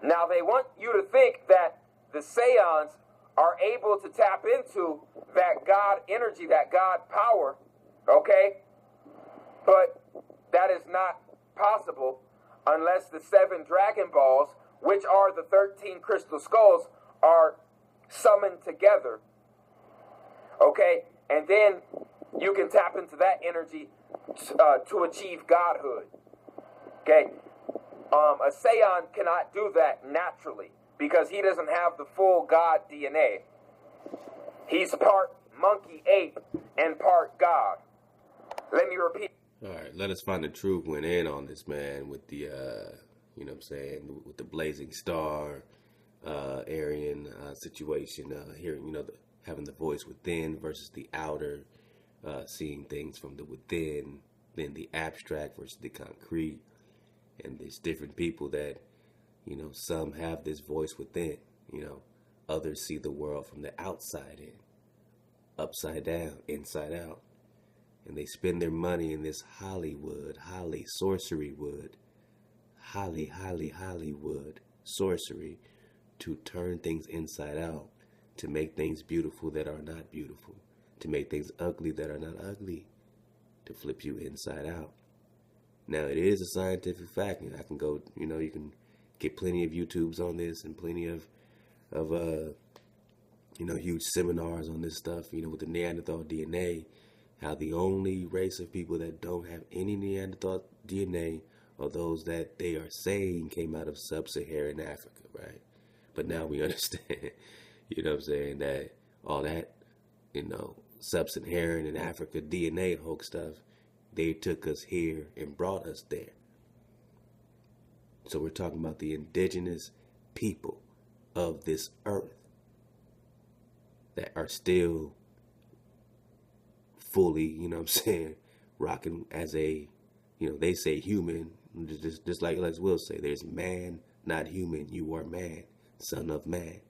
Now they want you to think that the Saiyans are able to tap into that God energy, that God power, okay? But that is not possible unless the 7 Dragon Balls, which are the 13 crystal skulls, are summoned together, okay? And then you can tap into that energy to achieve godhood, okay? A Saiyan cannot do that naturally because he doesn't have the full God DNA. He's part monkey ape and part God. Let me repeat. All right, let us find the truth went in on this man with the, you know what I'm saying, with the blazing star, Aryan situation, hearing, you know, having the voice within versus the outer, seeing things from the within, then the abstract versus the concrete. And there's different people that, you know, some have this voice within, you know, others see the world from the outside in, upside down, inside out. And they spend their money in this Hollywood, sorcery wood, Hollywood sorcery to turn things inside out, to make things beautiful that are not beautiful, to make things ugly that are not ugly, to flip you inside out. Now, it is a scientific fact. I can go, you know, you can get plenty of YouTubes on this and plenty of you know, huge seminars on this stuff, you know, with the Neanderthal DNA, how the only race of people that don't have any Neanderthal DNA are those that they are saying came out of sub-Saharan Africa, right? But now we understand, you know what I'm saying, that all that, you know, sub-Saharan and Africa DNA hoax stuff, they took us here and brought us there. So we're talking about the indigenous people of this earth that are still fully, you know what I'm saying, rocking as a, you know, they say human, just like Les Will say, there's man, not human, you are man, son of man.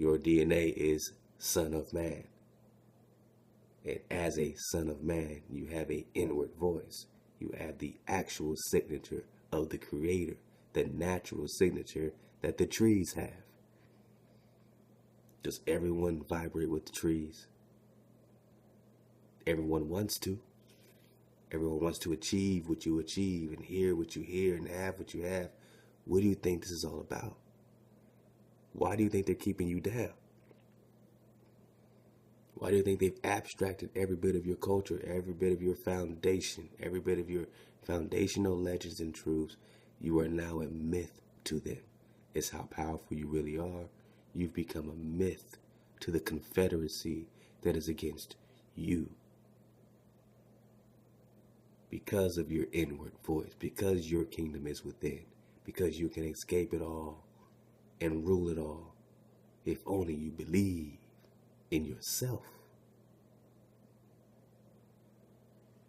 Your DNA is Son of Man. And as a Son of Man, you have an inward voice. You have the actual signature of the Creator, the natural signature that the trees have. Does everyone vibrate with the trees? Everyone wants to. Everyone wants to achieve what you achieve and hear what you hear and have what you have. What do you think this is all about? Why do you think they're keeping you down? Why do you think they've abstracted every bit of your culture, every bit of your foundation, every bit of your foundational legends and truths? You are now a myth to them. It's how powerful you really are. You've become a myth to the confederacy that is against you. Because of your inward voice, because your kingdom is within, because you can escape it all and rule it all, if only you believe in yourself.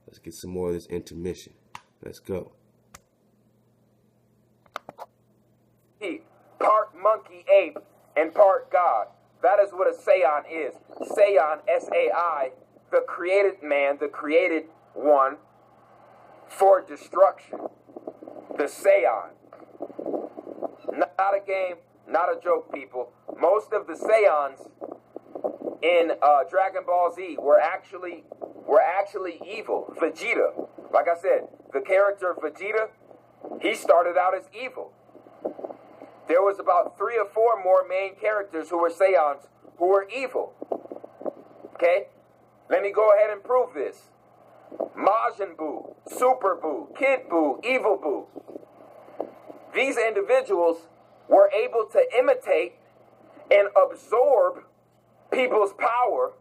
Let's get some more of this intermission. Let's go. Part monkey ape and part God. That is what a Saiyan is. Saiyan, S-A-I, the created man, the created one for destruction. The Saiyan. Not a game, not a joke, people. Most of the Saiyans in Dragon Ball Z were actually evil. Vegeta, like I said, the character Vegeta, he started out as evil. There was about 3 or 4 more main characters who were Saiyans who were evil. Okay? Let me go ahead and prove this. Majin Buu, Super Buu, Kid Buu, Evil Buu. These individuals were able to imitate and absorb people's power,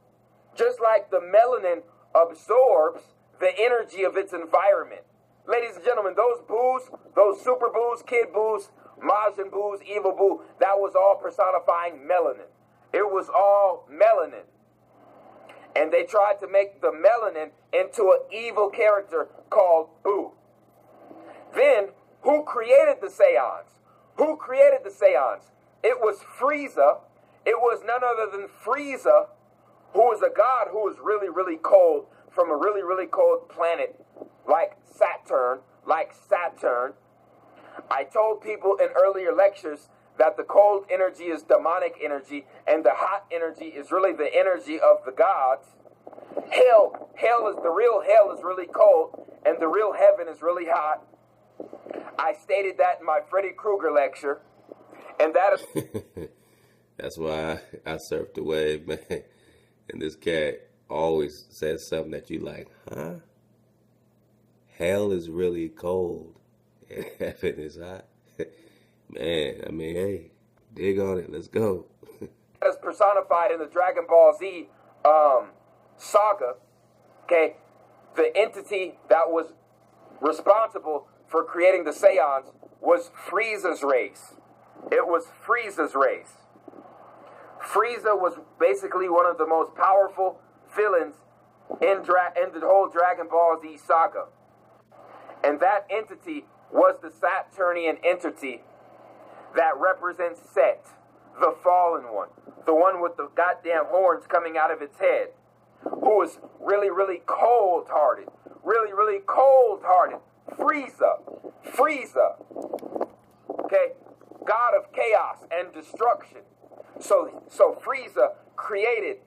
just like the melanin absorbs the energy of its environment. Ladies and gentlemen, those Boos, those Super Boos, Kid Boos, Majin Boos, Evil Buu, that was all personifying melanin. It was all melanin. And they tried to make the melanin into an evil character called Buu. Then, who created the Saiyans? Who created the Saiyans? It was Frieza. It was none other than Frieza, who was a god who was really, really cold, from a really, really cold planet like Saturn. I told people in earlier lectures that the cold energy is demonic energy and the hot energy is really the energy of the gods. The real hell is really cold and the real heaven is really hot. I stated that in my Freddy Krueger lecture. And that is... That's why I surfed the wave, man. And this cat always says something that you like, huh? Hell is really cold and heaven is hot. Man, I mean, hey, dig on it. Let's go. As personified in the Dragon Ball Z saga, okay, the entity that was responsible for creating the Saiyans was Frieza's race. It was Frieza's race. Frieza was basically one of the most powerful villains in the whole Dragon Ball Z saga. And that entity was the Saturnian entity that represents Set, the fallen one, the one with the goddamn horns coming out of its head, who was really, really cold-hearted, really, really cold-hearted. Frieza, okay, god of chaos and destruction. So Frieza created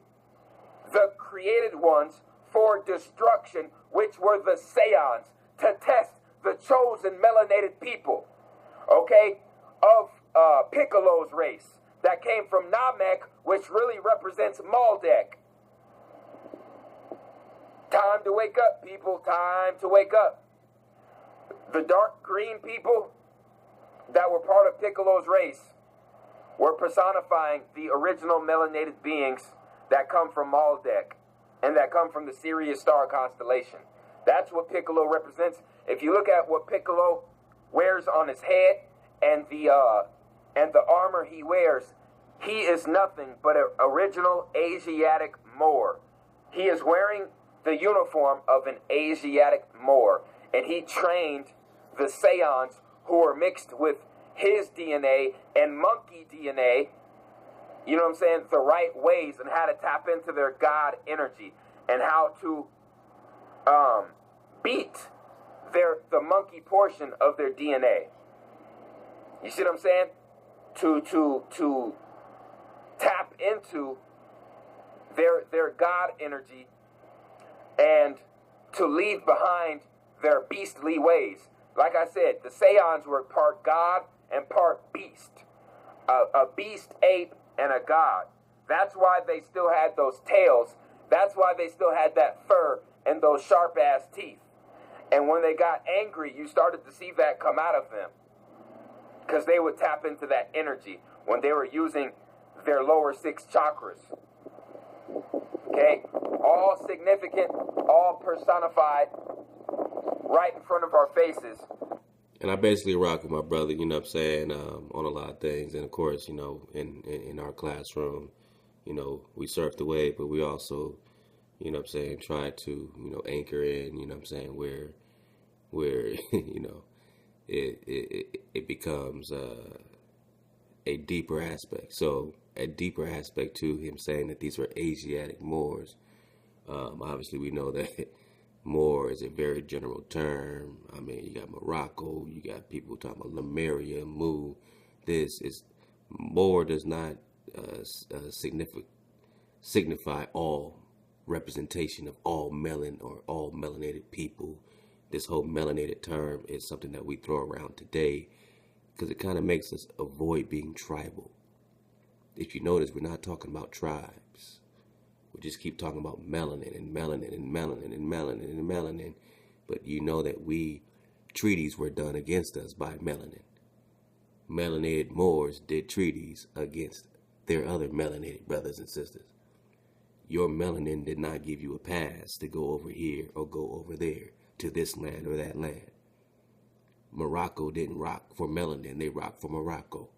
the created ones for destruction, which were the Saiyans, to test the chosen melanated people, okay, of Piccolo's race that came from Namek, which really represents Maldek. Time to wake up, people. Time to wake up. The dark green people that were part of Piccolo's race were personifying the original melanated beings that come from Maldek and that come from the Sirius star constellation. That's what Piccolo represents. If you look at what Piccolo wears on his head and the armor he wears, he is nothing but an original Asiatic Moor. He is wearing the uniform of an Asiatic Moor, and he trained the Saiyans who are mixed with his DNA and monkey DNA you know what I'm saying, the right ways and how to tap into their God energy and how to beat the monkey portion of their DNA. You see what I'm saying? To tap into their God energy and to leave behind their beastly ways. Like I said, the Saiyans were part God and part beast. A beast ape and a god. That's why they still had those tails. That's why they still had that fur and those sharp ass teeth. And when they got angry, you started to see that come out of them. Because they would tap into that energy when they were using their lower 6 chakras. Okay? All significant, all personified, right in front of our faces. And I basically rock with my brother, you know what I'm saying, on a lot of things. And of course, you know, in our classroom, you know, we surf the wave, but we also, you know what I'm saying, try to, you know, anchor in, you know what I'm saying, where you know, it becomes a deeper aspect. So a deeper aspect to him saying that these were Asiatic Moors. Obviously, we know that Moor is a very general term. I mean, you got Morocco, you got people talking about Lemuria, Mu. This is, Moor does not signify all representation of all melon or all melanated people. This whole melanated term is something that we throw around today because it kind of makes us avoid being tribal. If you notice, we're not talking about tribes. We just keep talking about melanin and melanin and melanin and melanin and melanin. But you know that treaties were done against us by melanin. Melanated Moors did treaties against their other melanated brothers and sisters. Your melanin did not give you a pass to go over here or go over there to this land or that land. Morocco didn't rock for melanin, they rocked for Morocco.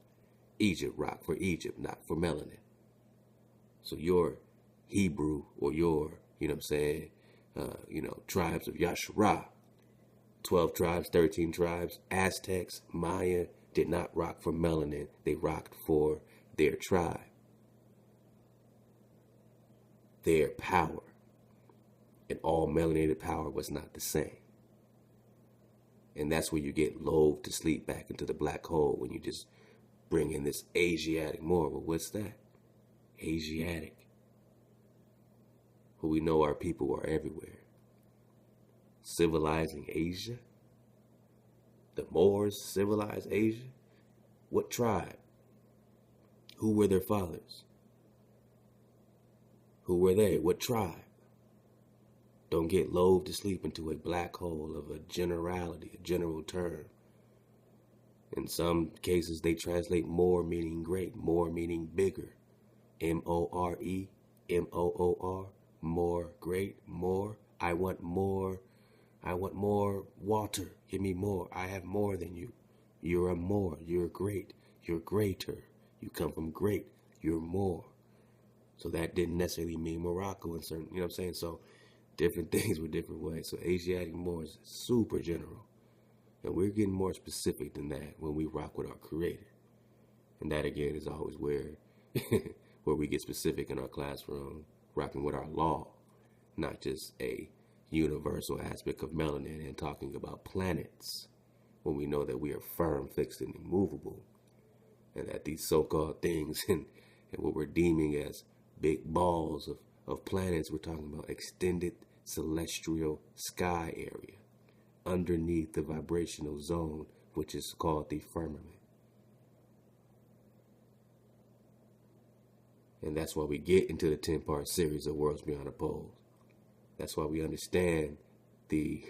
Egypt rocked for Egypt, not for melanin. So your Hebrew or your, you know what I'm saying, you know, tribes of Yashra, 12 tribes, 13 tribes, Aztecs, Maya, did not rock for melanin. They rocked for their tribe, their power. And all melanated power was not the same. And that's where you get lulled to sleep back into the black hole when you just bring in this Asiatic Moor. Well, what's that? Asiatic. Well, we know our people are everywhere. Civilizing Asia? The Moors civilized Asia? What tribe? Who were their fathers? Who were they? What tribe? Don't get lulled to sleep into a black hole of a generality, a general term. In some cases, they translate more meaning great, more meaning bigger. M-O-R-E, M-O-O-R, more, great, more. I want more water. Give me more. I have more than you. You're a more. You're great. You're greater. You come from great. You're more. So that didn't necessarily mean Morocco in certain, you know what I'm saying? So different things were different ways. So Asiatic Moor is super general. And we're getting more specific than that when we rock with our Creator. And that, again, is always where we get specific in our classroom, rocking with our law, not just a universal aspect of melanin and talking about planets, when we know that we are firm, fixed, and immovable. And that these so-called things and what we're deeming as big balls of planets, we're talking about extended celestial sky area underneath the vibrational zone, which is called the firmament. And that's why we get into the 10-part series of Worlds Beyond the Poles. That's why we understand the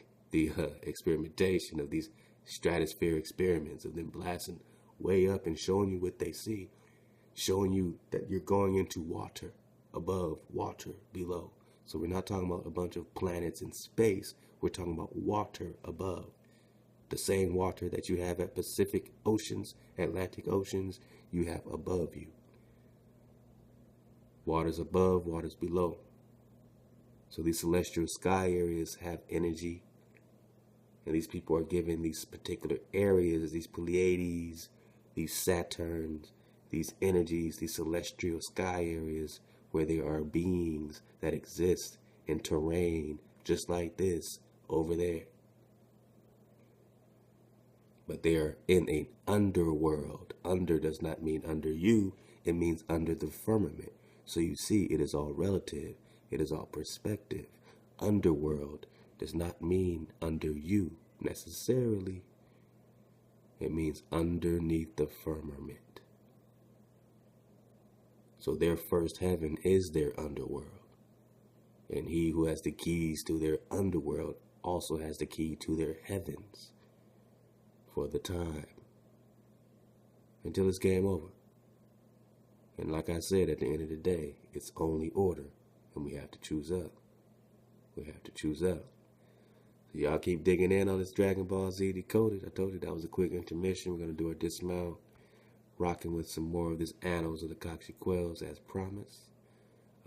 experimentation of these stratosphere experiments, of them blasting way up and showing you what they see, showing you that you're going into water above, water below. So we're not talking about a bunch of planets in space. We're talking about water above. The same water that you have at Pacific Oceans, Atlantic Oceans, you have above you. Waters above, waters below. So these celestial sky areas have energy. And these people are given these particular areas, these Pleiades, these Saturns, these energies, these celestial sky areas where there are beings that exist in terrain just like this over there. But they are in an underworld. Under does not mean under you, it means under the firmament. So you see, it is all relative, it is all perspective. Underworld does not mean under you necessarily. It means underneath the firmament. So their first heaven is their underworld. And he who has the keys to their underworld also has the key to their heavens for the time. Until it's game over. And like I said, at the end of the day, it's only order. And we have to choose up. We have to choose up. So y'all keep digging in on this Dragon Ball Z Decoded. I told you that was a quick intermission. We're going to do our dismount. Rocking with some more of this Annals of the Cakchiquels as promised.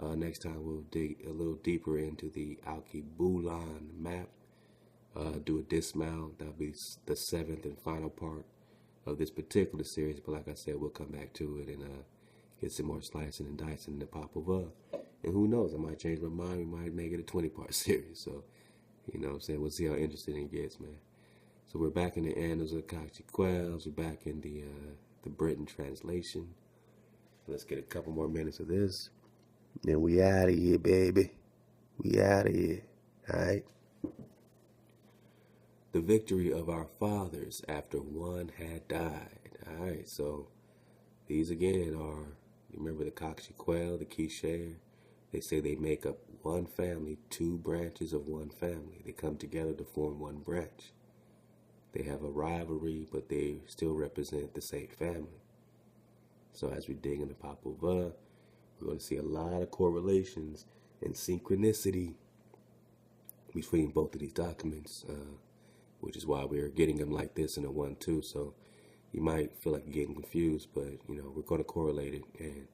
Next time we'll dig a little deeper into the Alkebu-lan map. Do a dismount. That'll be the 7th and final part of this particular series. But like I said, we'll come back to it and get some more slicing and dicing in the Popol. And who knows, I might change my mind. We might make it a 20-part series. So, you know what I'm saying? We'll see how interesting it gets, man. So we're back in the Annals of the Cakchiquels. We're back in the Britain translation. Let's get a couple more minutes of this. Then we out of here, baby. We out of here. Alright? The victory of our fathers after one had died. Alright, so these again are, you remember the Cakchiquel, the Quiche? They say they make up one family, two branches of one family. They come together to form one branch. They have a rivalry, but they still represent the same family. So as we dig into Popol, we're going to see a lot of correlations and synchronicity between both of these documents, which is why we're getting them like this in a 1-2. So you might feel like you're getting confused, but, you know, we're going to correlate it, and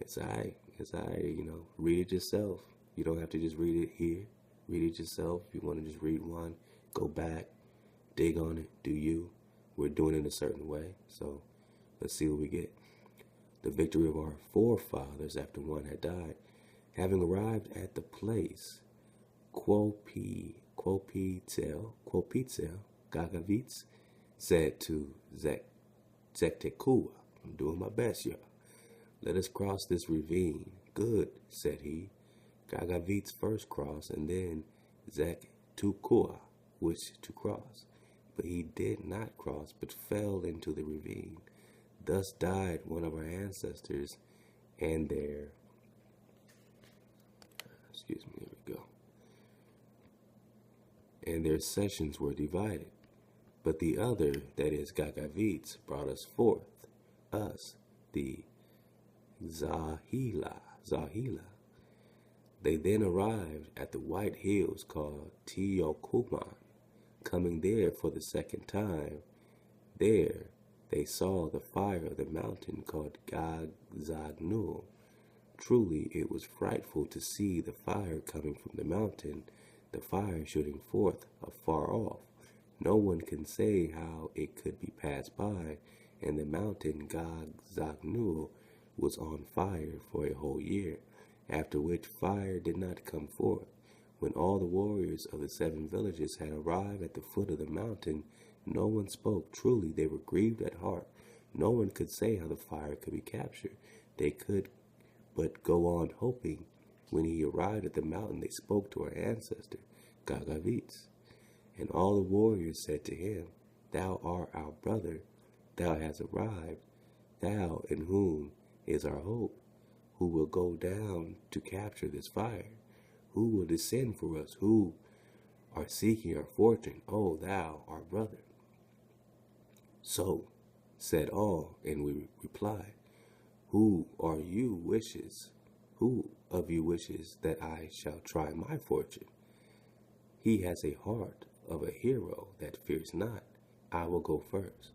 it's all right. It's all right, you know, read it yourself. You don't have to just read it here. Read it yourself. If you want to just read one, go back. Dig on it, do you. We're doing it a certain way, so let's see what we get. The victory of our forefathers after one had died, having arrived at the place, Quopitel, Gagavitz said to Cakchiquels, I'm doing my best, y'all. Let us cross this ravine. Good, said he. Gagavitz first crossed, and then Cakchiquels wished to cross. But he did not cross, but fell into the ravine. Thus died one of our ancestors, and their, here we go. And their sessions were divided. But the other, that is Gagavitz, brought us forth, us, the Zahila. They then arrived at the white hills called Teokuman. Coming there for the second time, there they saw the fire of the mountain called Gagzagnul. Truly it was frightful to see the fire coming from the mountain, the fire shooting forth afar off. No one can say how it could be passed by, and the mountain Gagzagnul was on fire for a whole year, after which fire did not come forth. When all the warriors of the 7 villages had arrived at the foot of the mountain, no one spoke. Truly, they were grieved at heart. No one could say how the fire could be captured. They could but go on hoping. When he arrived at the mountain, they spoke to our ancestor, Gagavitz. And all the warriors said to him, Thou art our brother. Thou hast arrived. Thou in whom is our hope. Who will go down to capture this fire? Who will descend for us, who are seeking our fortune? O thou, our brother. So said all, and we replied, Who of you wishes that I shall try my fortune? He has a heart of a hero that fears not. I will go first.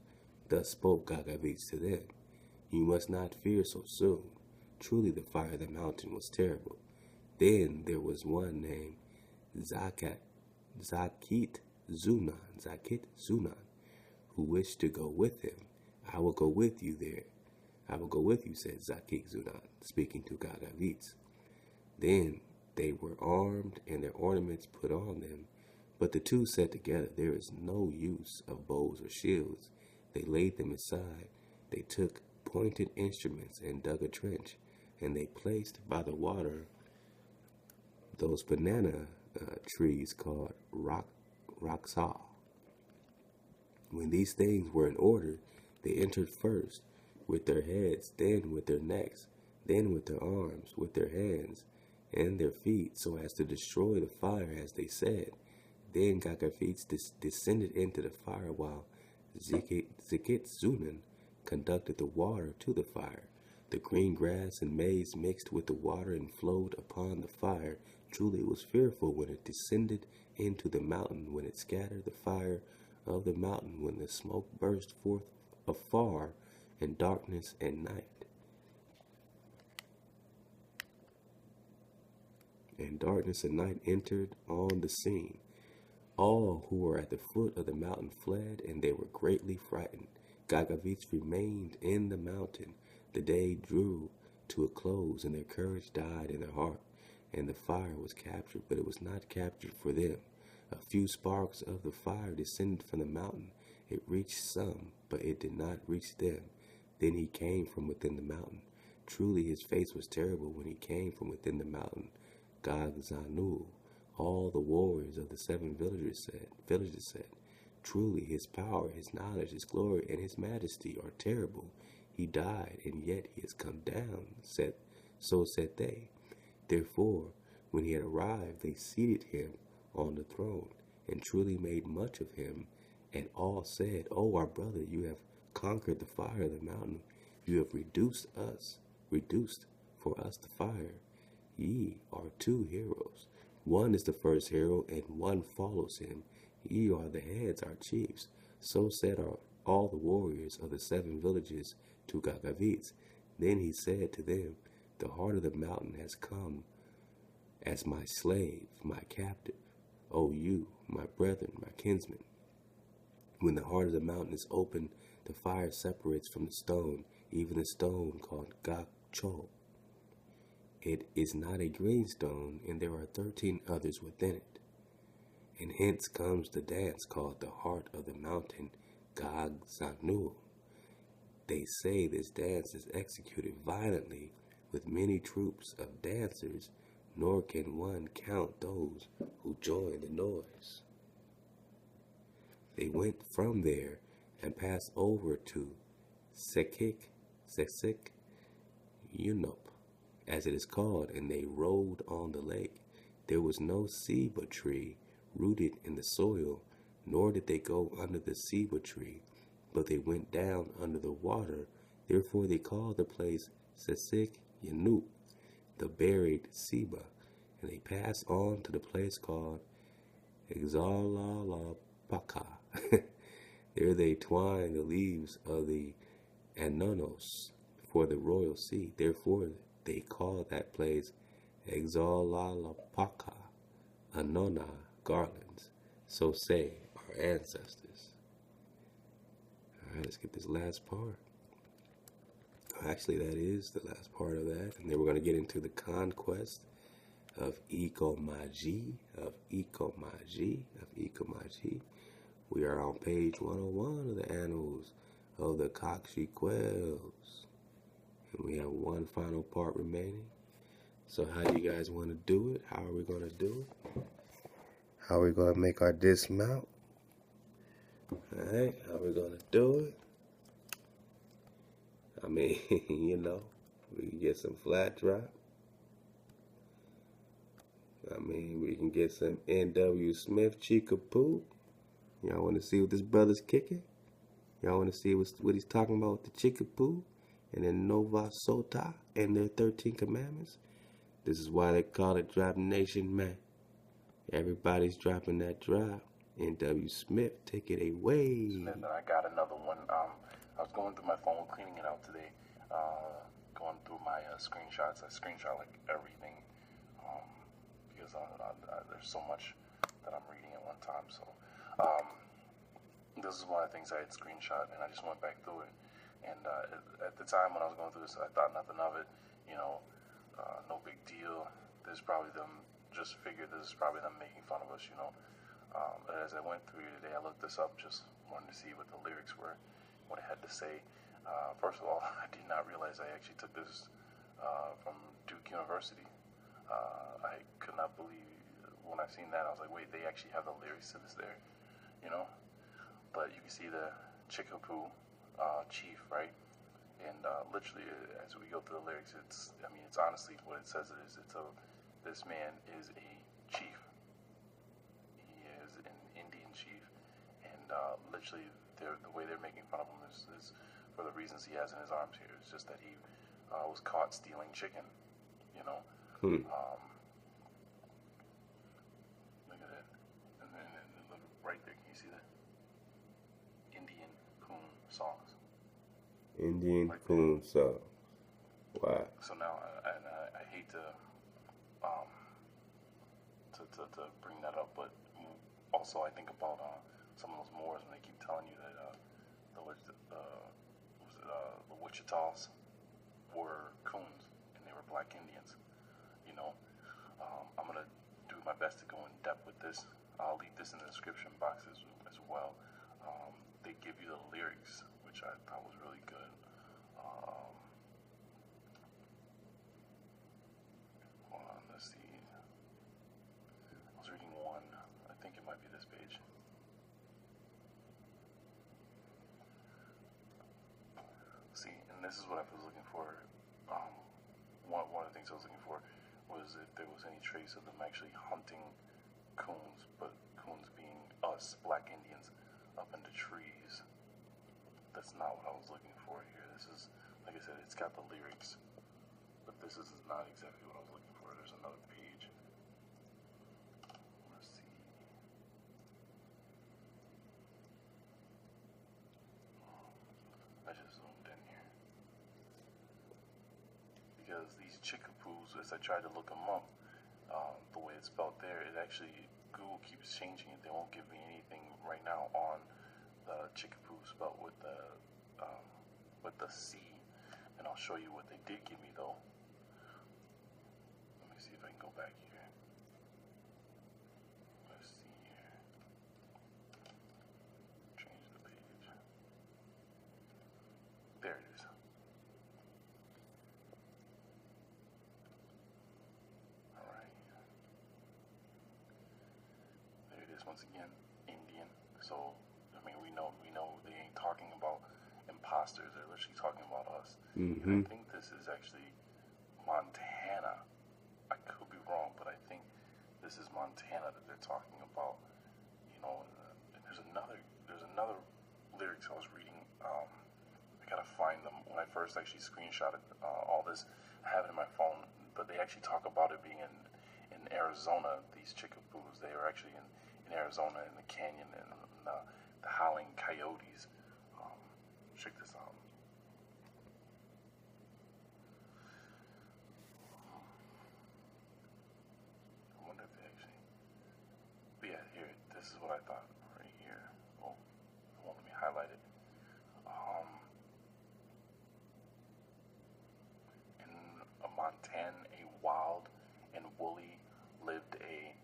Thus spoke Gagavitz to them. You must not fear so soon. Truly the fire of the mountain was terrible. Then there was one named Cakchiquel, Cakchiquel, who wished to go with him. I will go with you there. I will go with you, said Cakchiquels, speaking to Kagavitz. Then they were armed and their ornaments put on them. But the two said together, there is no use of bows or shields. They laid them aside. They took pointed instruments and dug a trench, and they placed by the water those banana trees called roxaw. When these things were in order, they entered first with their heads, then with their necks, then with their arms, with their hands, and their feet, so as to destroy the fire, as they said. Then Kagavitz descended into the fire, while Cakchiquels conducted the water to the fire. The green grass and maize mixed with the water and flowed upon the fire. Truly it was fearful when it descended into the mountain, when it scattered the fire of the mountain, when the smoke burst forth afar, and darkness and night. And darkness and night entered on the scene. All who were at the foot of the mountain fled, and they were greatly frightened. Kagavitz remained in the mountain. The day drew to a close, and their courage died in their heart, and the fire was captured, but it was not captured for them. A few sparks of the fire descended from the mountain. It reached some, but it did not reach them. Then he came from within the mountain. Truly his face was terrible when he came from within the mountain. Gagzanu, all the warriors of the 7 villages said, truly his power, his knowledge, his glory, and his majesty are terrible. He died, and yet he has come down, so said they. Therefore, when he had arrived, they seated him on the throne, and truly made much of him. And all said, O our brother, you have conquered the fire of the mountain. You have reduced for us the fire. Ye are 2 heroes. One is the first hero, and one follows him. Ye are the heads, our chiefs. So said all the warriors of the 7 villages to Kagavitz. Then he said to them, the heart of the mountain has come as my slave, my captive. O you, my brethren, my kinsmen. When the heart of the mountain is opened, the fire separates from the stone, even the stone called Cakchiquels. It is not a green stone, and there are 13 others within it. And hence comes the dance called the heart of the mountain, Gagzanu. They say this dance is executed violently with many troops of dancers, nor can one count those who join the noise. They went from there and passed over to Cakchiquels, as it is called, and they rode on the lake. There was no ceiba tree rooted in the soil, nor did they go under the ceiba tree, but they went down under the water. Therefore they called the place Cakchiquels, the buried ceiba, and they passed on to the place called Exalalapaka. There they twined the leaves of the ananos for the royal seed. Therefore they call that place Exalalapaka, Anona garlands. So say our ancestors. Alright, let's get this last part. Actually, that is the last part of that. And then we're going to get into the conquest of Ikomaji. We are on page 101 of the Annals of the Cakchiquels. And we have one final part remaining. So how do you guys want to do it? How are we going to do it? How are we going to make our dismount? Alright, how are we going to do it? I mean, you know, we can get some flat drop. I mean, we can get some N.W. Smith Chickapoo. Y'all want to see what this brother's kicking? Y'all want to see what he's talking about with the Chickapoo and then Nova Sota and their 13 commandments? This is why they call it Drop Nation, man. Everybody's dropping that drop. N.W. Smith, take it away. Smith, and I got another one. I was going through my phone, cleaning it out today, going through my screenshots. I screenshot like everything because there's so much that I'm reading at one time. So this is one of the things I had screenshot, and I just went back through it. And at the time when I was going through this, I thought nothing of it. No big deal. This is probably them. Just figured this is probably them making fun of us. But as I went through today, I looked this up, just wanted to see what the lyrics were, what it had to say. First of all, I did not realize I actually took this from Duke University. I could not believe when I seen that. I was like, wait, they actually have the lyrics to this there, But you can see the Chickapu chief, right? And literally, as we go through the lyrics, it's honestly what it says. This man is a chief. He is an Indian chief, and literally, the way they're making fun of him is for the reasons he has in his arms here. It's just that he was caught stealing chicken, Look at that. And then look right there, can you see that? Indian coon songs. Indian coon songs. Wow. So now, I hate to bring that up, but also I think about some of those Moors when they keep telling you that the Wichitas were coons and they were black Indians. I'm gonna do my best to go in depth with this. I'll leave this in the description box as well. They give you the lyrics, which I thought was really good. Hold on, let's see. I was reading one. I think it might be this page. See, and this is what I was looking for. One of the things I was looking for was if there was any trace of them actually hunting coons, but coons being us, black Indians, up into trees. That's not what I was looking for here. This is, like I said, it's got the lyrics, but this is not exactly what I was looking for. There's another page. Let's see. I just zoomed in here. Because these Chickapus, as I tried to look them up, the way it's spelled there, it actually, Google keeps changing it. They won't give me anything right now on the Chickapu spelled with the C, and I'll show you what they did give me though. Let me see if I can go back here. Let's see here. Change the page. There it is. Alright. There it is once again. Indian. So we know they ain't talking about imposters. They're literally talking about us. Mm-hmm. And I think this is actually Montana. I could be wrong, but I think this is Montana that they're talking about. And there's another lyrics I was reading. I gotta find them. When I first actually screenshotted all this, I have it in my phone, but they actually talk about it being in Arizona. These Chickapus, they are actually in Arizona in the canyon and the howling coyotes. Check this out. I wonder if they actually. But yeah, here. This is what I thought right here. Oh, it won't let me highlight it. In Montana, a wild and woolly lived a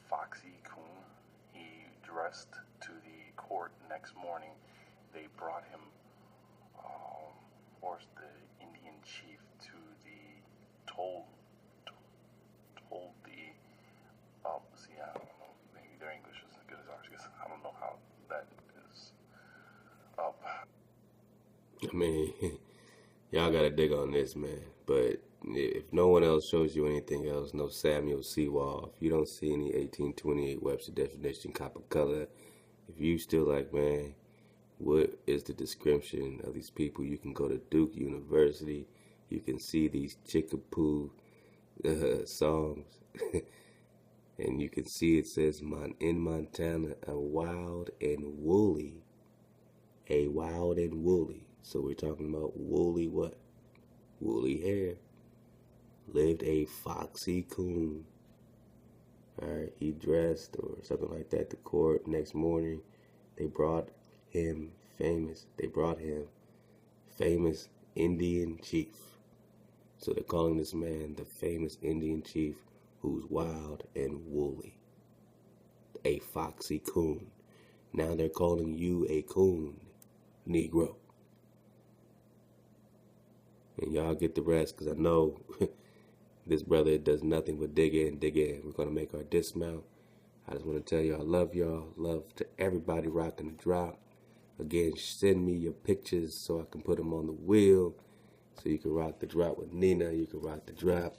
foxy coon. He dressed to the court next morning. They brought him, the Indian chief to the told the, see, I don't know, maybe their English isn't as good as ours, because I don't know how that is up. I mean, y'all gotta dig on this, man. But if no one else shows you anything else, no Samuel Sewall, if you don't see any 1828 Webster definition, copper color, if you still like, man, what is the description of these people? You can go to Duke University. You can see these Chickapu songs. And you can see it says in Montana, a wild and woolly. So we're talking about woolly what? Woolly hair. Lived a foxy coon. Alright, he dressed or something like that to court. Next morning, they brought him famous Indian chief. So they're calling this man the famous Indian chief who's wild and woolly. A foxy coon. Now they're calling you a coon, Negro. And y'all get the rest, because I know this brother does nothing but dig in, dig in. We're going to make our dismount. I just want to tell you I love y'all. Love to everybody rocking the drop. Again, send me your pictures so I can put them on the wheel. So you can rock the drop with Nina. You can rock the drop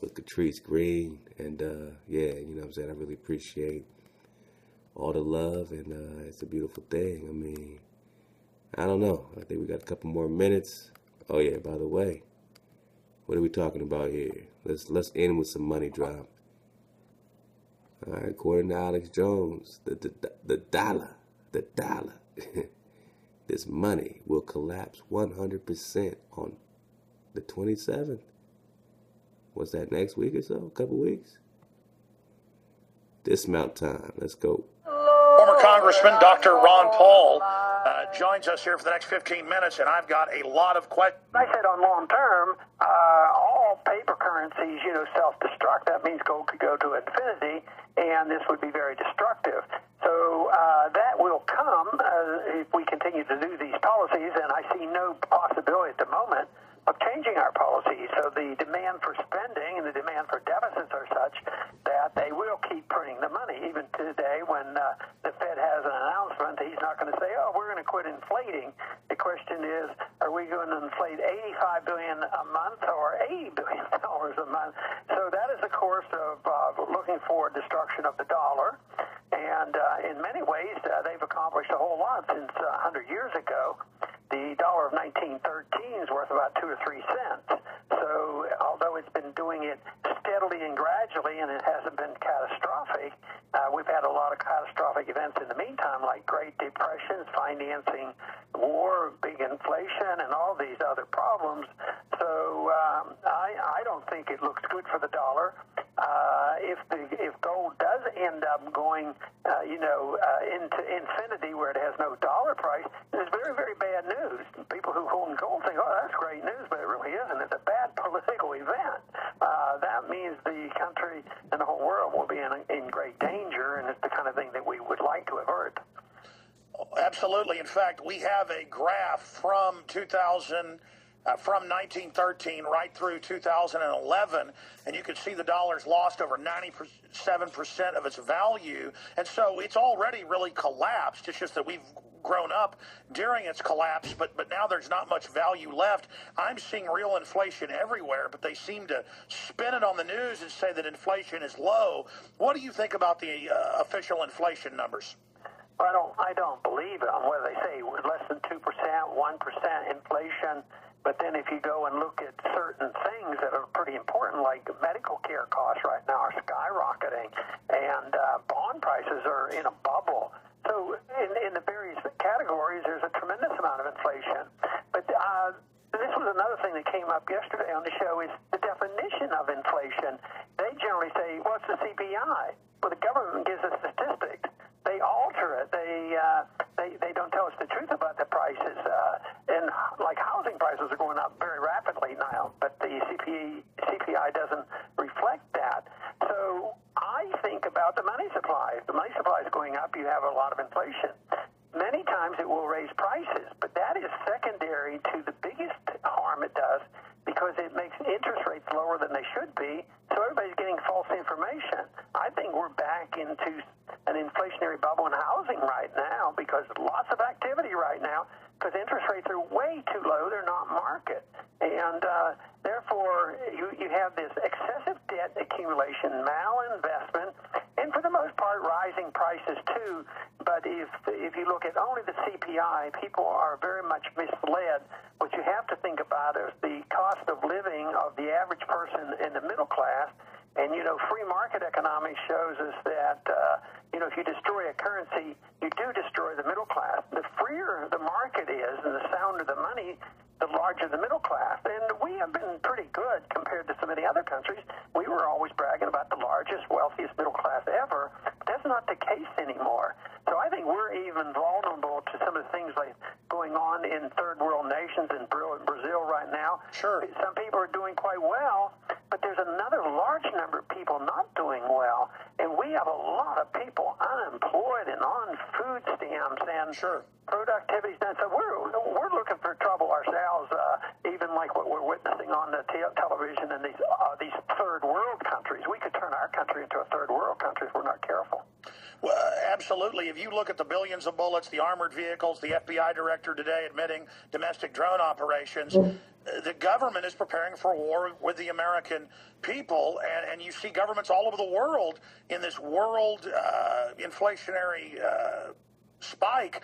with Catrice Green. And, yeah, you know what I'm saying? I really appreciate all the love. And it's a beautiful thing. I mean, I don't know. I think we got a couple more minutes. Oh, yeah, by the way, what are we talking about here? Let's end with some money drop. All right, according to Alex Jones, the dollar, this money will collapse 100% on the 27th. What's that, next week or so? A couple weeks? Dismount time. Let's go. Former Congressman Dr. Ron Paul joins us here for the next 15 minutes, and I've got a lot of questions. I said on long term, all paper currencies, self-destruct. That means gold could go to infinity, and this would be very destructive. So that will come if we continue to do these policies, and I see no possibility at the moment of changing our policies. So the demand for spending and the demand for deficits are such that they will keep printing the money. Even today, when the Fed has an announcement, he's not going to say, oh, we're going to quit inflating. The question is, are we going to inflate $85 billion a month or $80 billion a month? So that is a course of looking for destruction of the dollar. And in many ways, they've accomplished a whole lot since 100 years ago. The dollar of 1913 is worth about 2 or 3 cents. So although it's been doing it steadily and gradually, and it hasn't been catastrophic, we've had a lot of catastrophic events in the meantime, like Great Depressions, financing war, big inflation, and all these other problems. So I don't think it looks good for the dollar. If gold does end up going, into infinity where it has no dollar price, it's very, very bad news. People who own gold think, oh, that's great news, but it really isn't. It's a bad political event. That means the country and the whole world will be in great danger, and it's the kind of thing that we would like to avert. Absolutely. In fact, we have a graph from 1913 right through 2011, and you can see the dollar's lost over 97% of its value, and so it's already really collapsed. It's just that we've grown up during its collapse, but now there's not much value left. I'm seeing real inflation everywhere, but they seem to spin it on the news and say that inflation is low. What do you think about the official inflation numbers? I don't believe them. What do they say? Less than 2%, 1% inflation. But then if you go and look at certain things that are pretty important, like medical care costs right now are skyrocketing, and bond prices are in a bubble. So in the various categories, there's a tremendous amount of inflation. But this was another thing that came up yesterday on the show is the definition of inflation. They generally say, what's the CPI? Well, the government gives us statistics. They alter it. They don't tell us the truth about the prices. And like housing prices are going up very rapidly now, but the CPI doesn't reflect that. So I think about the money supply. If the money supply is going up, you have a lot of inflation. Many times it will raise prices, but that is secondary to the biggest harm it does because it makes interest rates lower than they should be, so everybody's getting false information. I think we're back into an inflationary bubble in housing right now because lots of activity right now because interest rates are way too low. They're not market. And therefore, you have this excessive debt accumulation, malinvestment, and for the most part, rising prices too. But if you look at only the CPI, people are very much misled. What you have to think about is the cost of living of the average person in the middle class. And, free market economics shows us that, if you destroy a currency, you do destroy the middle class. The freer the market is and the sounder the money, the larger the middle class. And we have been pretty good compared to so many other countries. We were always bragging about the largest, wealthiest middle class ever. That's not the case anymore. So I think we're even vulnerable to some of the things like going on in third world nations in Brazil Sure. Some people are doing quite well, but there's another large number of people not doing well. And we have a lot of people unemployed and on food stamps and Sure. productivity's done. So we're looking for trouble ourselves, even like what we're witnessing on the television in these third world countries. We could turn our country into a third world country if we're not careful. Well, absolutely. If you look at the billions of bullets, the armored vehicles, the FBI director today admitting domestic drone operations, the government is preparing for war with the American people, and you see governments all over the world in this world inflationary spike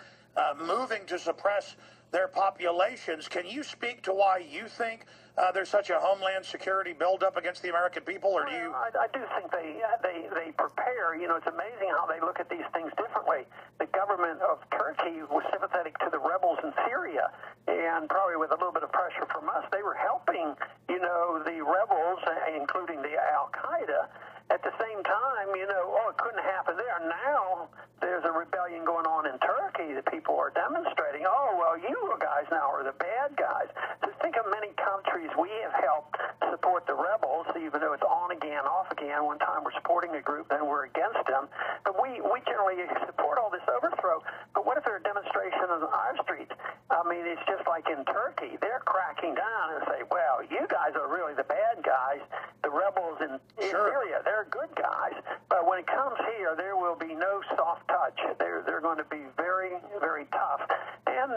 moving to suppress their populations. Can you speak to why you think there's such a homeland security buildup against the American people, or do you? I do think they prepare. You know, it's amazing how they look at these things differently. The government of Turkey was sympathetic to the rebels in Syria, and probably with a little bit of pressure from us, they were helping, you know, the rebels, including the Al-Qaeda. At the same time, you know, it couldn't happen there. Now there's a rebellion going on in Turkey that people are demonstrating. Oh, well, you guys now are the bad guys. Just think of many countries we have helped support the rebels, even though it's on again, off again. One time we're supporting a group, then we're against them. But we generally support all this overthrow. But what if there are demonstrations on our streets? I mean, it's just like in Turkey. They're cracking down and say, well, you guys are really the bad guys. The rebels in Syria, they're good guys. But when it comes here, there will be no soft touch. They're going to be very, very tough. And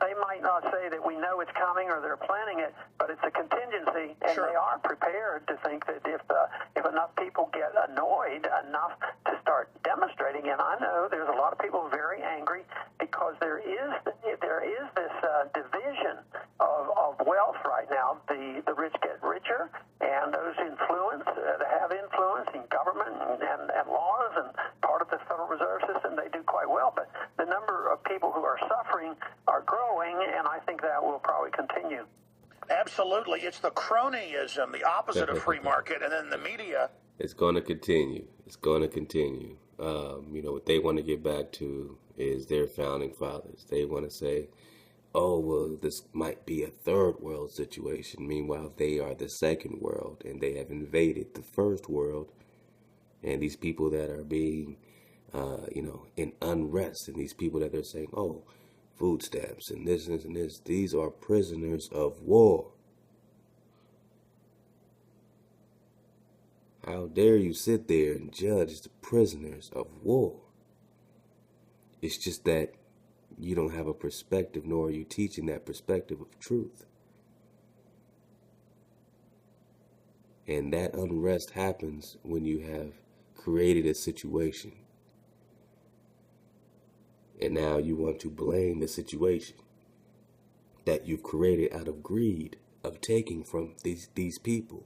they might not say that we know it's coming or they're planning it, but it's a contingency, and they are prepared to think that if enough people get annoyed enough to start demonstrating, and I know there's a lot of people very angry because there is this division of wealth right now. The rich get richer, and those that have influence in government and laws and part of the Federal Reserve System, they do quite well. But the number of people who are suffering are growing, and I think that will probably continue. Absolutely. It's the cronyism, the opposite of free market, and then the media. It's going to continue. It's going to continue. You know, what they want to get back to is their founding fathers. They want to say, oh, well, this might be a third world situation. Meanwhile, they are the second world, and they have invaded the first world. And these people that are being, you know, in unrest, and these people that they're saying, oh, food stamps and this, these are prisoners of war. How dare you sit there and judge the prisoners of war? It's just that you don't have a perspective, nor are you teaching that perspective of truth. And that unrest happens when you have created a situation. And now you want to blame the situation that you've created out of greed, of taking from these people.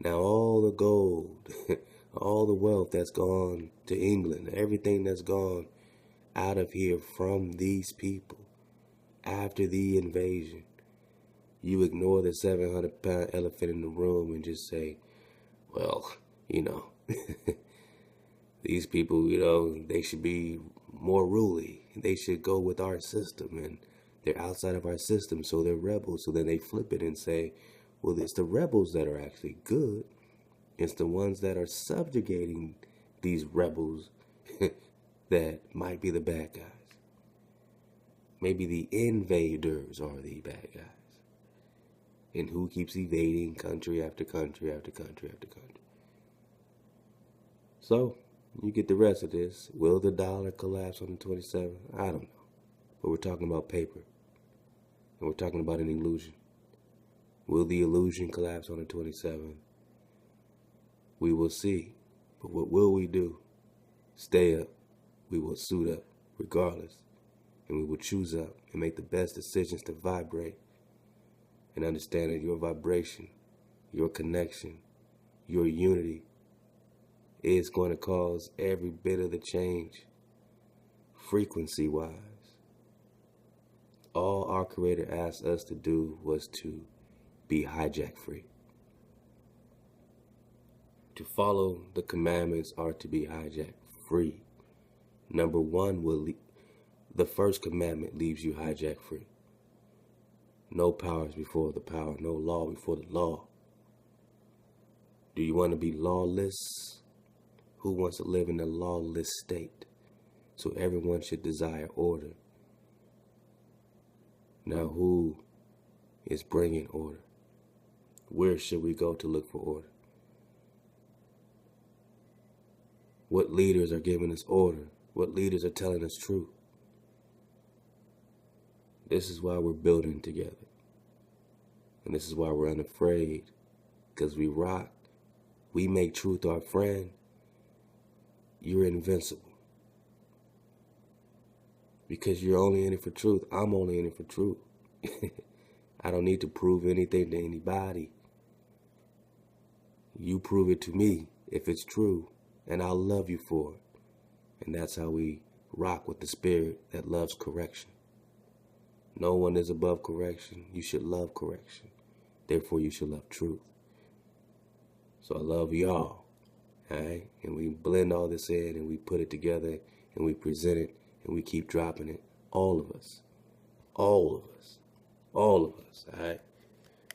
Now all the gold, all the wealth that's gone to England, everything that's gone out of here from these people after the invasion, you ignore the 700-pound elephant in the room and just say, well, you know, these people, you know, they should be more ruly. They should go with our system, and they're outside of our system, so they're rebels. So then they flip it and say, well, it's the rebels that are actually good. It's the ones that are subjugating these rebels that might be the bad guys. Maybe the invaders are the bad guys. And who keeps evading country after country after country after country? So, you get the rest of this. Will the dollar collapse on the 27th? I don't know. But we're talking about paper. And we're talking about an illusion. Will the illusion collapse on the 27th? We will see. But what will we do? Stay up. We will suit up regardless. And we will choose up and make the best decisions to vibrate. And understand that your vibration, your connection, your unity is going to cause every bit of the change, frequency-wise. All our Creator asked us to do was to be hijack-free. To follow the commandments are to be hijack-free. Number one, the first commandment leaves you hijack-free. No powers before the power, no law before the law. Do you want to be lawless? Who wants to live in a lawless state? So everyone should desire order. Now who is bringing order? Where should we go to look for order? What leaders are giving us order? What leaders are telling us truth? This is why we're building together. And this is why we're unafraid. Because we rock. We make truth our friend. You're invincible. Because you're only in it for truth. I'm only in it for truth. I don't need to prove anything to anybody. You prove it to me if it's true. And I'll love you for it. And that's how we rock with the spirit that loves correction. No one is above correction. You should love correction. Therefore, you should love truth. So I love y'all. Alright? And we blend all this in and we put it together and we present it and we keep dropping it. All of us. All of us. All of us. Alright?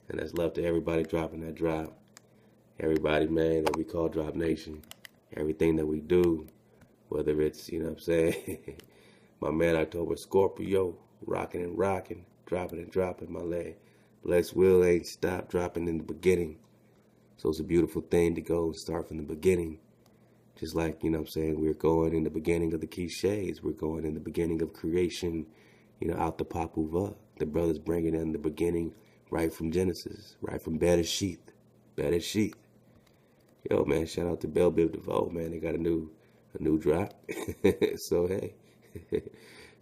And that's love to everybody dropping that drop. Everybody, man, that we call Drop Nation. Everything that we do. Whether it's, you know what I'm saying? My man October Scorpio. Rocking and rocking. Dropping and dropping, my leg. Bless will ain't stopped dropping in the beginning. So it's a beautiful thing to go and start from the beginning. Just like, you know what I'm saying, we're going in the beginning of the cliches. We're going in the beginning of creation, you know, out the Popol. The brothers bringing in the beginning right from Genesis, right from Bereshit. Bereshit. Yo, man, shout out to Bell Biv DeVoe, man. They got a new drop. So, hey,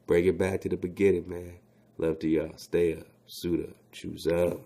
bring it back to the beginning, man. Love to y'all. Stay up, suit up, choose up.